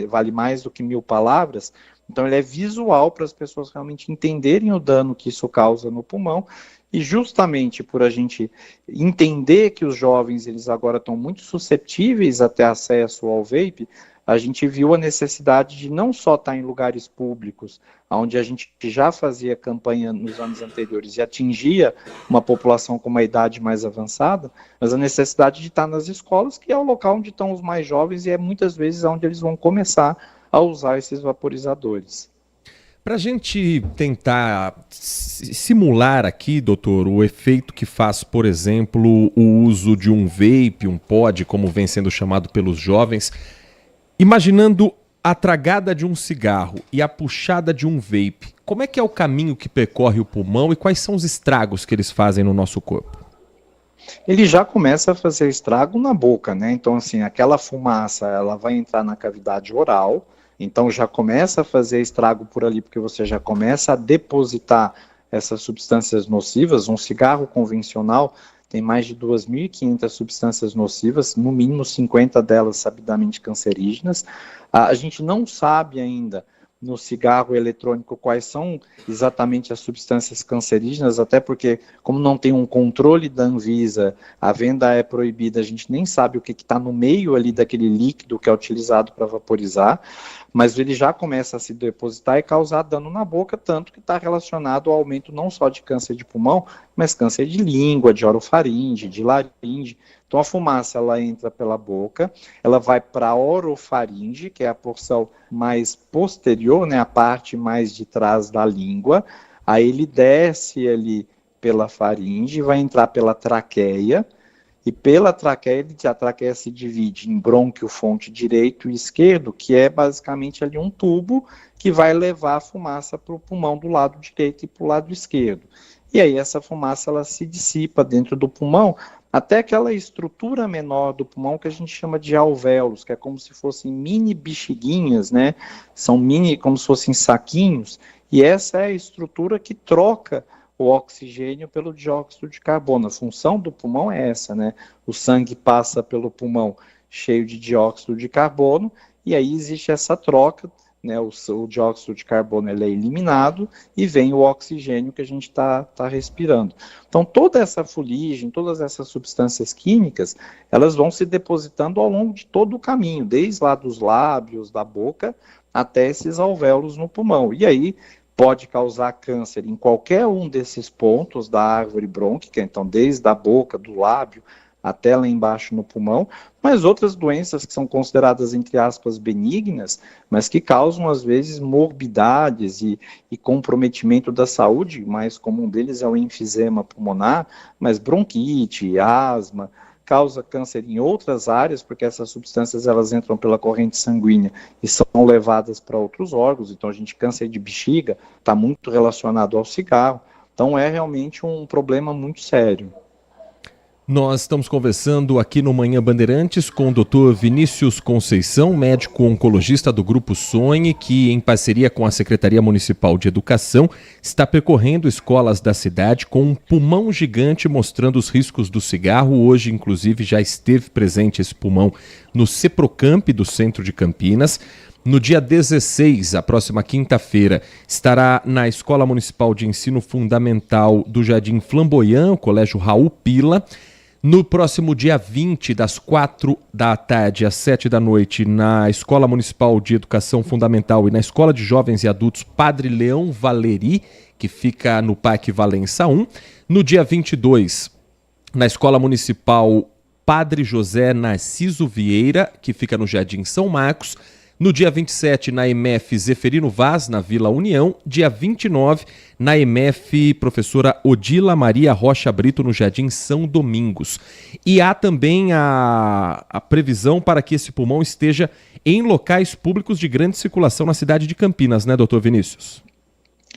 Speaker 5: vale mais do que 1000 palavras, então ele é visual para as pessoas realmente entenderem o dano que isso causa no pulmão, e justamente por a gente entender que os jovens eles agora estão muito suscetíveis a ter acesso ao vape, a gente viu a necessidade de não só estar em lugares públicos, onde a gente já fazia campanha nos anos anteriores e atingia uma população com uma idade mais avançada, mas a necessidade de estar nas escolas, que é o local onde estão os mais jovens e é muitas vezes onde eles vão começar a usar esses vaporizadores.
Speaker 4: Para a gente tentar simular aqui, doutor, o efeito que faz, por exemplo, o uso de um vape, um pod, como vem sendo chamado pelos jovens, imaginando a tragada de um cigarro e a puxada de um vape, como é que é o caminho que percorre o pulmão e quais são os estragos que eles fazem no nosso corpo?
Speaker 5: Ele já começa a fazer estrago na boca, né? Então, assim, aquela fumaça, ela vai entrar na cavidade oral, então já começa a fazer estrago por ali, porque você já começa a depositar essas substâncias nocivas. Um cigarro convencional tem mais de 2.500 substâncias nocivas, no mínimo 50 delas sabidamente cancerígenas. A gente não sabe ainda no cigarro eletrônico quais são exatamente as substâncias cancerígenas, até porque, como não tem um controle da Anvisa, a venda é proibida, a gente nem sabe o que está no meio ali daquele líquido que é utilizado para vaporizar, mas ele já começa a se depositar e causar dano na boca, tanto que está relacionado ao aumento não só de câncer de pulmão, mas câncer de língua, de orofaringe, de laringe. Então a fumaça ela entra pela boca, ela vai para a orofaringe, que é a porção mais posterior, né, a parte mais de trás da língua, aí ele desce ali pela faringe, vai entrar pela traqueia, e pela traqueia, a traqueia se divide em brônquio fonte direito e esquerdo, que é basicamente ali um tubo que vai levar a fumaça para o pulmão do lado direito e para o lado esquerdo. E aí essa fumaça ela se dissipa dentro do pulmão, até aquela estrutura menor do pulmão que a gente chama de alvéolos, que é como se fossem mini bexiguinhas, né? São mini, como se fossem saquinhos, e essa é a estrutura que troca o oxigênio pelo dióxido de carbono. A função do pulmão é essa, né? O sangue passa pelo pulmão cheio de dióxido de carbono, e aí existe essa troca, né? O dióxido de carbono ele é eliminado e vem o oxigênio que a gente está respirando. Então toda essa fuligem, todas essas substâncias químicas, elas vão se depositando ao longo de todo o caminho, desde lá dos lábios, da boca, até esses alvéolos no pulmão. E aí pode causar câncer em qualquer um desses pontos da árvore brônquica, então desde a boca, do lábio, até lá embaixo no pulmão, mas outras doenças que são consideradas, entre aspas, benignas, mas que causam, às vezes, morbidades e comprometimento da saúde. O mais comum deles é o enfisema pulmonar, mas bronquite, asma, causa câncer em outras áreas, porque essas substâncias elas entram pela corrente sanguínea e são levadas para outros órgãos. Então, câncer de bexiga está muito relacionado ao cigarro. Então, é realmente um problema muito sério.
Speaker 4: Nós estamos conversando aqui no Manhã Bandeirantes com o Dr. Vinícius Conceição, médico oncologista do Grupo Sonhe, que em parceria com a Secretaria Municipal de Educação está percorrendo escolas da cidade com um pulmão gigante mostrando os riscos do cigarro. Hoje, inclusive, já esteve presente esse pulmão no Ceprocamp do centro de Campinas. No dia 16, a próxima quinta-feira, estará na Escola Municipal de Ensino Fundamental do Jardim Flamboyant, o Colégio Raul Pila. No próximo dia 20, das 4 da tarde às 7 da noite, na Escola Municipal de Educação Fundamental e na Escola de Jovens e Adultos Padre Leão Valeri, que fica no Parque Valença 1. No dia 22, na Escola Municipal Padre José Narciso Vieira, que fica no Jardim São Marcos. No dia 27, na EMF Zeferino Vaz, na Vila União. Dia 29, na EMF Professora Odila Maria Rocha Brito, no Jardim São Domingos. E há também a previsão para que esse pulmão esteja em locais públicos de grande circulação na cidade de Campinas, né, doutor Vinícius?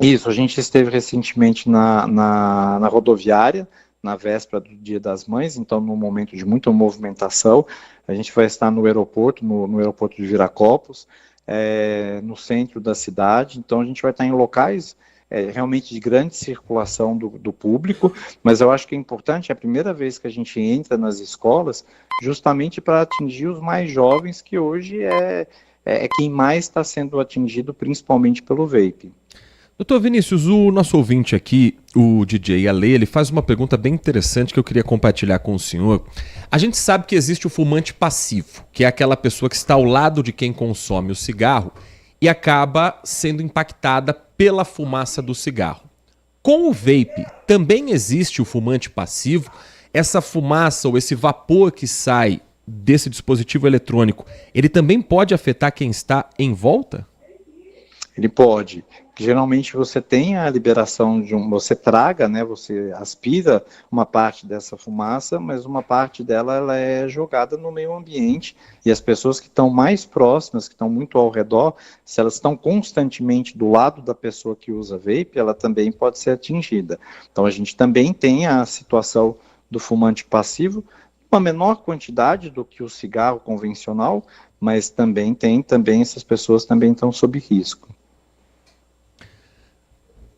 Speaker 5: Isso, a gente esteve recentemente na rodoviária, na véspera do Dia das Mães, então num momento de muita movimentação. A gente vai estar no aeroporto, no aeroporto de Viracopos, no centro da cidade, então a gente vai estar em locais realmente de grande circulação do público, mas eu acho que é importante, é a primeira vez que a gente entra nas escolas, justamente para atingir os mais jovens, que hoje é quem mais está sendo atingido, principalmente pelo vape.
Speaker 4: Doutor Vinícius, o nosso ouvinte aqui, o DJ Ale, ele faz uma pergunta bem interessante que eu queria compartilhar com o senhor. A gente sabe que existe o fumante passivo, que é aquela pessoa que está ao lado de quem consome o cigarro e acaba sendo impactada pela fumaça do cigarro. Com o vape, também existe o fumante passivo? Essa fumaça ou esse vapor que sai desse dispositivo eletrônico, ele também pode afetar quem está em volta?
Speaker 5: Ele pode. Geralmente você tem a liberação você traga, né, você aspira uma parte dessa fumaça, mas uma parte dela ela é jogada no meio ambiente, e as pessoas que estão mais próximas, que estão muito ao redor, se elas estão constantemente do lado da pessoa que usa vape, ela também pode ser atingida. Então a gente também tem a situação do fumante passivo, uma menor quantidade do que o cigarro convencional, mas também essas pessoas também estão sob risco.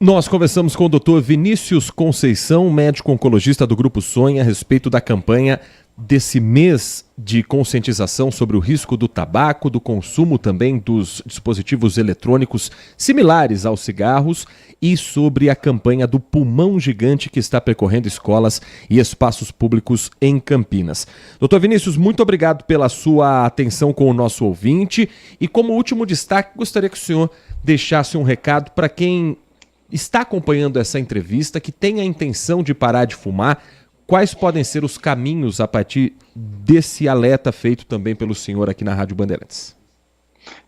Speaker 4: Nós conversamos com o Dr. Vinícius Conceição, médico oncologista do Grupo Sonha, a respeito da campanha desse mês de conscientização sobre o risco do tabaco, do consumo também dos dispositivos eletrônicos similares aos cigarros e sobre a campanha do Pulmão Gigante que está percorrendo escolas e espaços públicos em Campinas. Dr. Vinícius, muito obrigado pela sua atenção com o nosso ouvinte e como último destaque, gostaria que o senhor deixasse um recado para quem está acompanhando essa entrevista, que tem a intenção de parar de fumar. Quais podem ser os caminhos a partir desse alerta feito também pelo senhor aqui na Rádio Bandeirantes?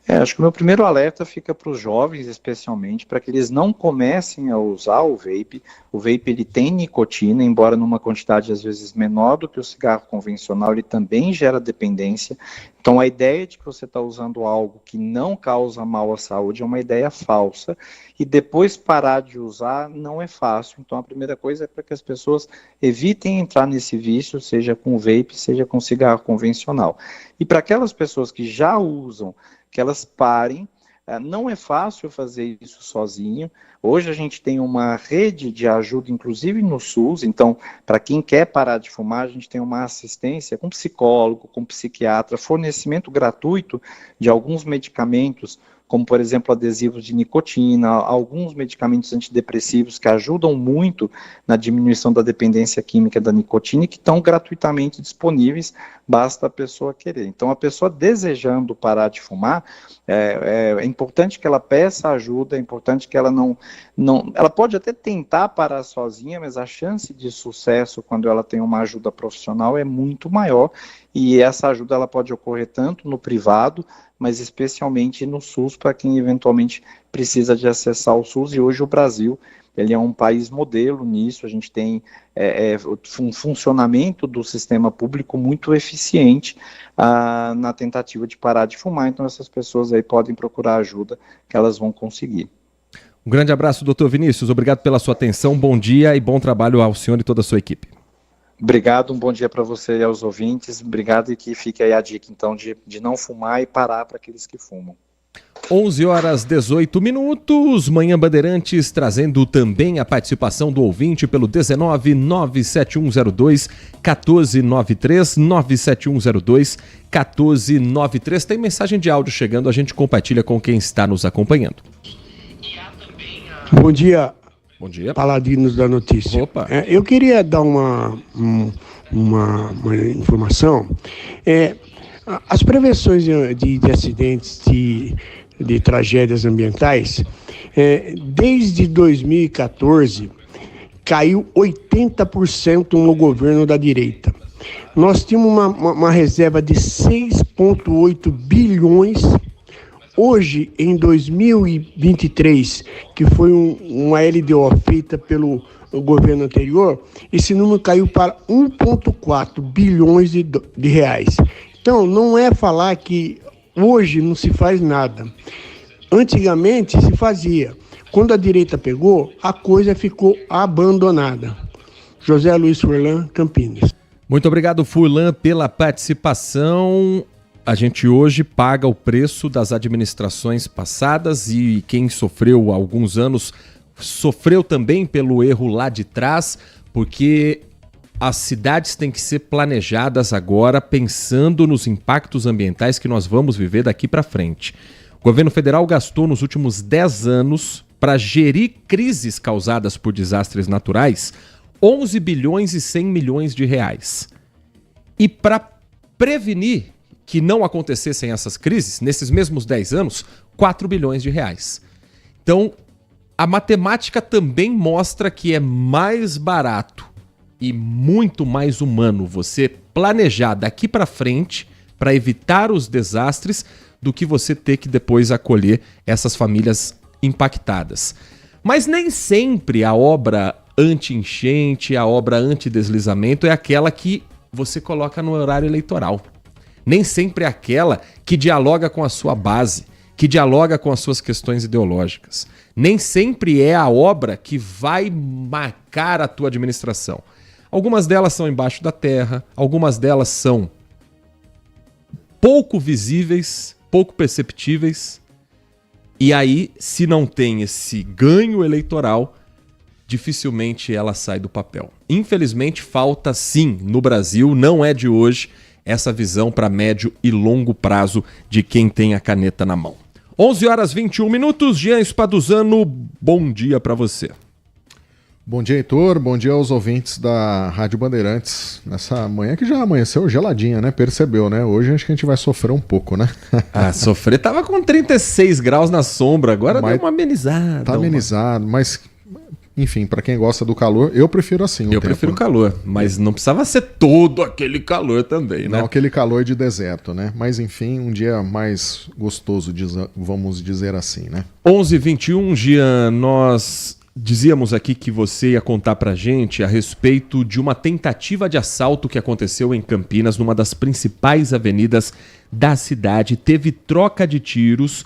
Speaker 5: Acho que o meu primeiro alerta fica para os jovens, especialmente, para que eles não comecem a usar o vape. O vape ele tem nicotina, embora numa quantidade às vezes menor do que o cigarro convencional, ele também gera dependência. Então a ideia de que você está usando algo que não causa mal à saúde é uma ideia falsa, e depois parar de usar não é fácil. Então a primeira coisa é para que as pessoas evitem entrar nesse vício, seja com vape, seja com cigarro convencional. E para aquelas pessoas que já usam, que elas parem. Não é fácil fazer isso sozinho. Hoje a gente tem uma rede de ajuda, inclusive no SUS, então, para quem quer parar de fumar, a gente tem uma assistência com psicólogo, com psiquiatra, fornecimento gratuito de alguns medicamentos, como, por exemplo, adesivos de nicotina, alguns medicamentos antidepressivos que ajudam muito na diminuição da dependência química da nicotina e que estão gratuitamente disponíveis, basta a pessoa querer. Então, a pessoa desejando parar de fumar, é importante que ela peça ajuda, é importante que ela não... Ela pode até tentar parar sozinha, mas a chance de sucesso quando ela tem uma ajuda profissional é muito maior, e essa ajuda ela pode ocorrer tanto no privado, mas especialmente no SUS, para quem eventualmente precisa de acessar o SUS, e hoje o Brasil ele é um país modelo nisso. A gente tem um funcionamento do sistema público muito eficiente na tentativa de parar de fumar, então essas pessoas aí podem procurar ajuda que elas vão conseguir.
Speaker 4: Um grande abraço, doutor Vinícius, obrigado pela sua atenção, bom dia e bom trabalho ao senhor e toda a sua equipe.
Speaker 5: Obrigado, um bom dia para você e aos ouvintes, obrigado, e que fique aí a dica então de não fumar e parar para aqueles que fumam.
Speaker 4: 11h18, Manhã Bandeirantes, trazendo também a participação do ouvinte pelo 19 97102 1493, 97102 1493. Tem mensagem de áudio chegando, a gente compartilha com quem está nos acompanhando.
Speaker 7: Bom dia,
Speaker 4: Bom dia.
Speaker 7: Paladinos da notícia.
Speaker 4: Opa.
Speaker 7: Eu queria dar uma informação. As prevenções de acidentes, de tragédias ambientais, desde 2014, caiu 80% no governo da direita. Nós tínhamos uma reserva de 6,8 bilhões. Hoje, em 2023, que foi uma LDO feita pelo governo anterior, esse número caiu para 1,4 bilhões de reais. Então, não é falar que hoje não se faz nada. Antigamente se fazia. Quando a direita pegou, a coisa ficou abandonada. José Luiz Furlan, Campinas.
Speaker 4: Muito obrigado, Furlan, pela participação. A gente hoje paga o preço das administrações passadas e quem sofreu há alguns anos sofreu também pelo erro lá de trás, porque as cidades têm que ser planejadas agora pensando nos impactos ambientais que nós vamos viver daqui para frente. O governo federal gastou nos últimos 10 anos para gerir crises causadas por desastres naturais 11 bilhões e 100 milhões de reais. E para prevenir que não acontecessem essas crises, nesses mesmos 10 anos, 4 bilhões de reais. Então, a matemática também mostra que é mais barato e muito mais humano você planejar daqui para frente para evitar os desastres do que você ter que depois acolher essas famílias impactadas. Mas nem sempre a obra anti-enchente, a obra anti-deslizamento é aquela que você coloca no horário eleitoral. Nem sempre é aquela que dialoga com a sua base, que dialoga com as suas questões ideológicas. Nem sempre é a obra que vai marcar a tua administração. Algumas delas são embaixo da terra, algumas delas são pouco visíveis, pouco perceptíveis. E aí, se não tem esse ganho eleitoral, dificilmente ela sai do papel. Infelizmente, falta sim no Brasil, não é de hoje, essa visão para médio e longo prazo de quem tem a caneta na mão. 11h21, Jean Espaduzano, bom dia para você.
Speaker 18: Bom dia, Heitor, bom dia aos ouvintes da Rádio Bandeirantes. Nessa manhã que já amanheceu geladinha, né? Percebeu, né? Hoje acho que a gente vai sofrer um pouco, né?
Speaker 4: Sofrer tava com 36 graus na sombra, agora deu uma amenizada.
Speaker 18: Tá amenizado, mas... Enfim, para quem gosta do calor, eu prefiro assim.
Speaker 4: Eu prefiro o calor, mas não precisava ser todo aquele calor também, né?
Speaker 18: Não, aquele calor de deserto, né? Mas enfim, um dia mais gostoso, vamos dizer assim, né?
Speaker 4: 11h21, Jean, nós dizíamos aqui que você ia contar pra gente a respeito de uma tentativa de assalto que aconteceu em Campinas, numa das principais avenidas da cidade. Teve troca de tiros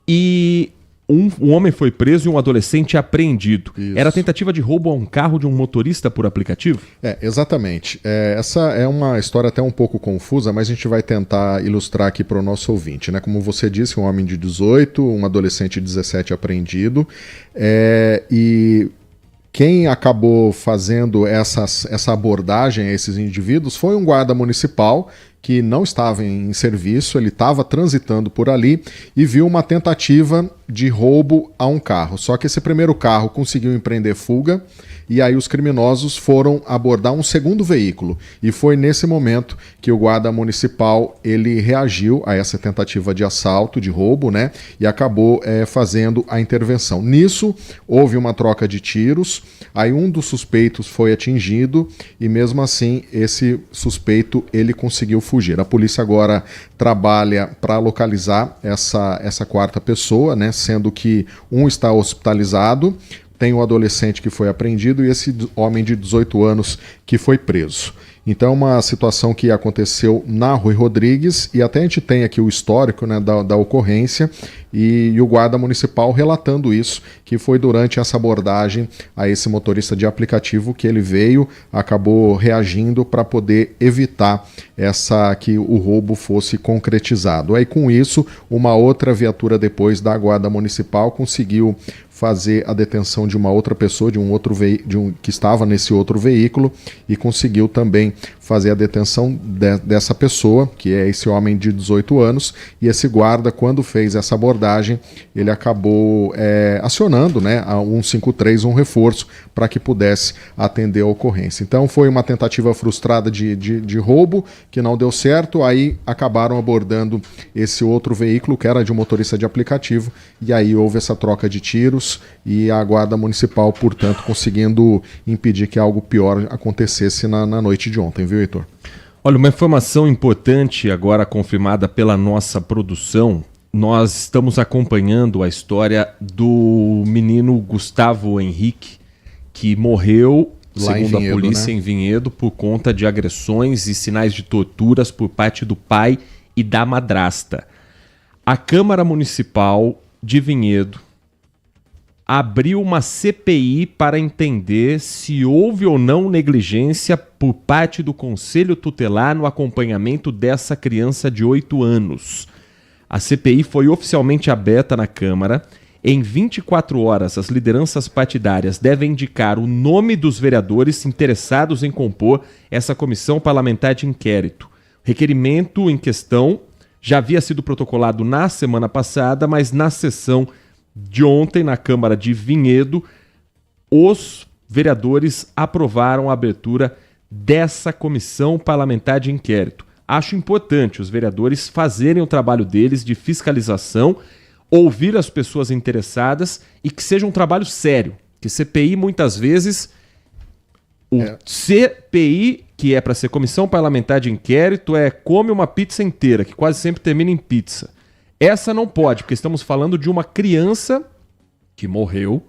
Speaker 4: e... Um homem foi preso e um adolescente apreendido. Isso. Era tentativa de roubo a um carro de um motorista por aplicativo?
Speaker 18: Exatamente. Essa é uma história até um pouco confusa, mas a gente vai tentar ilustrar aqui para o nosso ouvinte, né? Como você disse, um homem de 18, um adolescente de 17 apreendido. E quem acabou fazendo essa abordagem a esses indivíduos foi um guarda municipal que não estava em serviço, ele estava transitando por ali e viu uma tentativa de roubo a um carro. Só que esse primeiro carro conseguiu empreender fuga e aí os criminosos foram abordar um segundo veículo. E foi nesse momento que o guarda municipal ele reagiu a essa tentativa de assalto, de roubo, né? E acabou fazendo a intervenção. Nisso, houve uma troca de tiros, aí um dos suspeitos foi atingido e mesmo assim esse suspeito ele conseguiu fugir. A polícia agora trabalha para localizar essa quarta pessoa, né? Sendo que um está hospitalizado, tem um adolescente que foi apreendido e esse homem de 18 anos que foi preso. Então, uma situação que aconteceu na Rui Rodrigues, e até a gente tem aqui o histórico, né, da ocorrência, e o guarda municipal relatando isso, que foi durante essa abordagem a esse motorista de aplicativo que ele veio, acabou reagindo para poder evitar que o roubo fosse concretizado. Aí, com isso, uma outra viatura depois da guarda municipal conseguiu fazer a detenção de uma outra pessoa, que estava nesse outro veículo, e conseguiu também fazer a detenção dessa pessoa, que é esse homem de 18 anos, e esse guarda, quando fez essa abordagem, ele acabou acionando, né, a 153, um reforço, para que pudesse atender a ocorrência. Então foi uma tentativa frustrada de roubo, que não deu certo, aí acabaram abordando esse outro veículo, que era de um motorista de aplicativo, e aí houve essa troca de tiros, e a Guarda Municipal, portanto, conseguindo impedir que algo pior acontecesse na noite de ontem, viu, Heitor?
Speaker 4: Olha, uma informação importante agora confirmada pela nossa produção. Nós estamos acompanhando a história do menino Gustavo Henrique, que morreu, lá segundo a polícia, né, em Vinhedo, por conta de agressões e sinais de torturas por parte do pai e da madrasta. A Câmara Municipal de Vinhedo abriu uma CPI para entender se houve ou não negligência por parte do Conselho Tutelar no acompanhamento dessa criança de 8 anos. A CPI foi oficialmente aberta na Câmara. Em 24 horas, as lideranças partidárias devem indicar o nome dos vereadores interessados em compor essa comissão parlamentar de inquérito. O requerimento em questão já havia sido protocolado na semana passada, mas na sessão de ontem, na Câmara de Vinhedo, os vereadores aprovaram a abertura dessa comissão parlamentar de inquérito. Acho importante os vereadores fazerem o trabalho deles de fiscalização, ouvir as pessoas interessadas e que seja um trabalho sério. Que CPI, muitas vezes, CPI, que é para ser Comissão Parlamentar de Inquérito, come uma pizza inteira, que quase sempre termina em pizza. Essa não pode, porque estamos falando de uma criança que morreu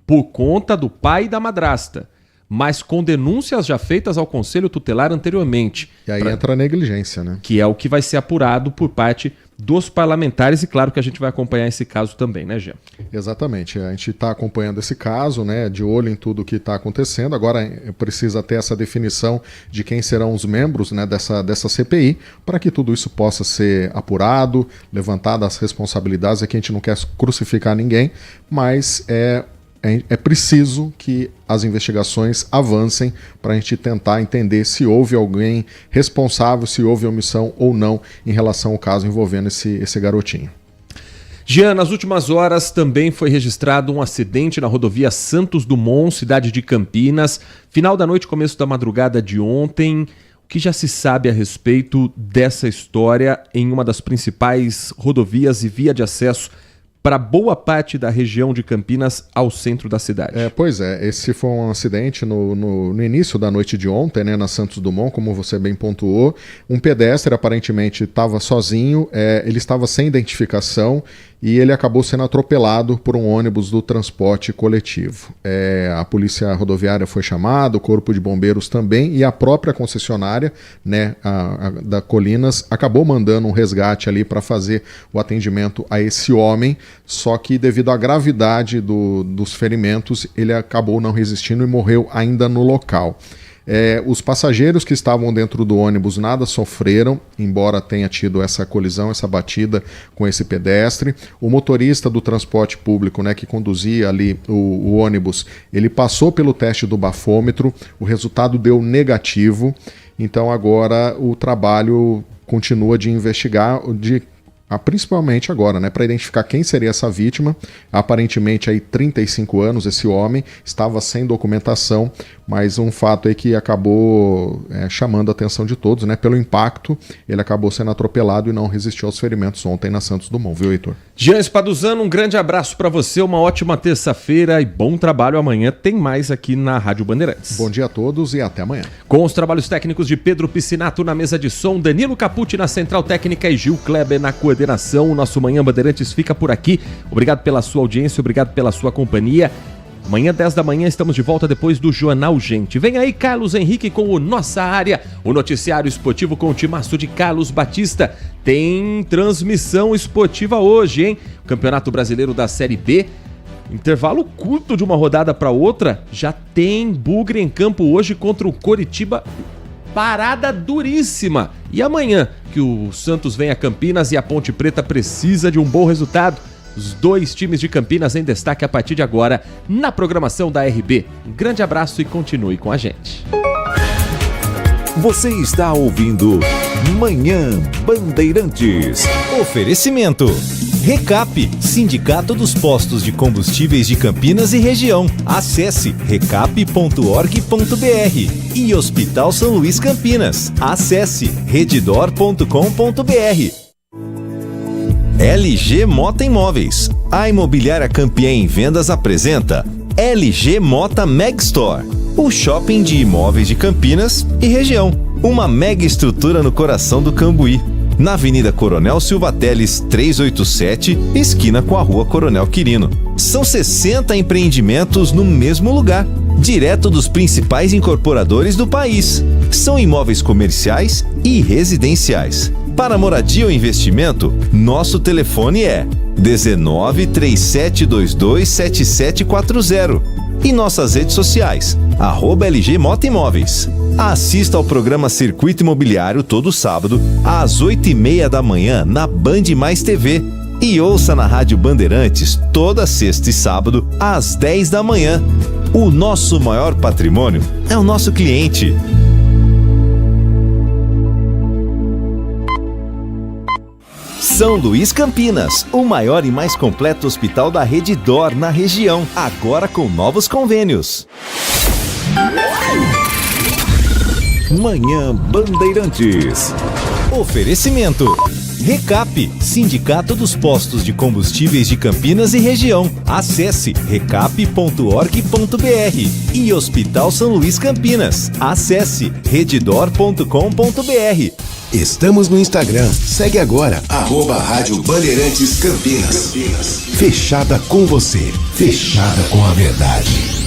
Speaker 4: por conta do pai e da madrasta, mas com denúncias já feitas ao Conselho Tutelar anteriormente.
Speaker 18: E aí entra a negligência, né?
Speaker 4: Que é o que vai ser apurado por parte dos parlamentares, e claro que a gente vai acompanhar esse caso também, né, Gê?
Speaker 18: Exatamente, a gente está acompanhando esse caso, né, de olho em tudo o que está acontecendo. Agora precisa ter essa definição de quem serão os membros, né, dessa CPI, para que tudo isso possa ser apurado, levantadas as responsabilidades. Aqui a gente não quer crucificar ninguém, mas é preciso que as investigações avancem para a gente tentar entender se houve alguém responsável, se houve omissão ou não em relação ao caso envolvendo esse garotinho.
Speaker 4: Jean, nas últimas horas também foi registrado um acidente na rodovia Santos Dumont, cidade de Campinas. Final da noite, começo da madrugada de ontem. O que já se sabe a respeito dessa história em uma das principais rodovias e via de acesso para boa parte da região de Campinas ao centro da cidade?
Speaker 18: Pois é, esse foi um acidente no início da noite de ontem, né, na Santos Dumont, como você bem pontuou. Um pedestre aparentemente estava sozinho, ele estava sem identificação e ele acabou sendo atropelado por um ônibus do transporte coletivo. A polícia rodoviária foi chamada, o corpo de bombeiros também, e a própria concessionária, né, da Colinas, acabou mandando um resgate ali para fazer o atendimento a esse homem, só que devido à gravidade dos ferimentos, ele acabou não resistindo e morreu ainda no local. Os passageiros que estavam dentro do ônibus nada sofreram, embora tenha tido essa colisão, essa batida com esse pedestre. O motorista do transporte público, né, que conduzia ali o ônibus, ele passou pelo teste do bafômetro, o resultado deu negativo. Então agora o trabalho continua de investigar, principalmente agora, né, para identificar quem seria essa vítima. Aparentemente aí 35 anos, esse homem estava sem documentação, mas um fato aí que acabou chamando a atenção de todos, né, pelo impacto. Ele acabou sendo atropelado e não resistiu aos ferimentos ontem na Santos Dumont, viu, Heitor?
Speaker 4: Jean Espaduzano, um grande abraço para você, uma ótima terça-feira e bom trabalho. Amanhã tem mais aqui na Rádio Bandeirantes.
Speaker 18: Bom dia a todos e até amanhã.
Speaker 4: Com os trabalhos técnicos de Pedro Piscinato na mesa de som, Danilo Capucci na central técnica e Gil Kleber na coordenação. O nosso Manhã Bandeirantes fica por aqui. Obrigado pela sua audiência, obrigado pela sua companhia. Amanhã, 10 da manhã, estamos de volta depois do Jornal Gente. Vem aí Carlos Henrique com o Nossa Área, o noticiário esportivo com o timaço de Carlos Batista. Tem transmissão esportiva hoje, hein? Campeonato Brasileiro da Série B. Intervalo curto de uma rodada para outra. Já tem Bugre em campo hoje contra o Coritiba. Parada duríssima. E amanhã, que o Santos vem a Campinas e a Ponte Preta precisa de um bom resultado. Os dois times de Campinas em destaque a partir de agora na programação da RB. Um grande abraço e continue com a gente.
Speaker 1: Você está ouvindo Manhã Bandeirantes.
Speaker 3: Oferecimento. Recap, Sindicato dos Postos de Combustíveis de Campinas e Região. Acesse recap.org.br. E Hospital São Luís Campinas. Acesse redidor.com.br. LG Mota Imóveis. A Imobiliária Campiã em Vendas apresenta LG Mota Meg Store, o shopping de imóveis de Campinas e região. Uma mega estrutura no coração do Cambuí, na Avenida Coronel Silva Teles 387, esquina com a Rua Coronel Quirino. São 60 empreendimentos no mesmo lugar, direto dos principais incorporadores do país. São imóveis comerciais e residenciais. Para moradia ou investimento, nosso telefone é 19 3722 7740 e nossas redes sociais, @LG Mota Imóveis. Assista ao programa Circuito Imobiliário todo sábado, às 8h30 da manhã, na Band Mais TV. E ouça na Rádio Bandeirantes toda sexta e sábado, às 10 da manhã. O nosso maior patrimônio é o nosso cliente. São Luís Campinas, o maior e mais completo hospital da Rede DOR na região, agora com novos convênios.
Speaker 1: Manhã Bandeirantes.
Speaker 3: Oferecimento. Recap, Sindicato dos Postos de Combustíveis de Campinas e Região. Acesse recap.org.br. E Hospital São Luís Campinas. Acesse redidor.com.br.
Speaker 1: Estamos no Instagram. Segue agora, @Rádio Bandeirantes Campinas. Fechada com você. Fechada com a verdade.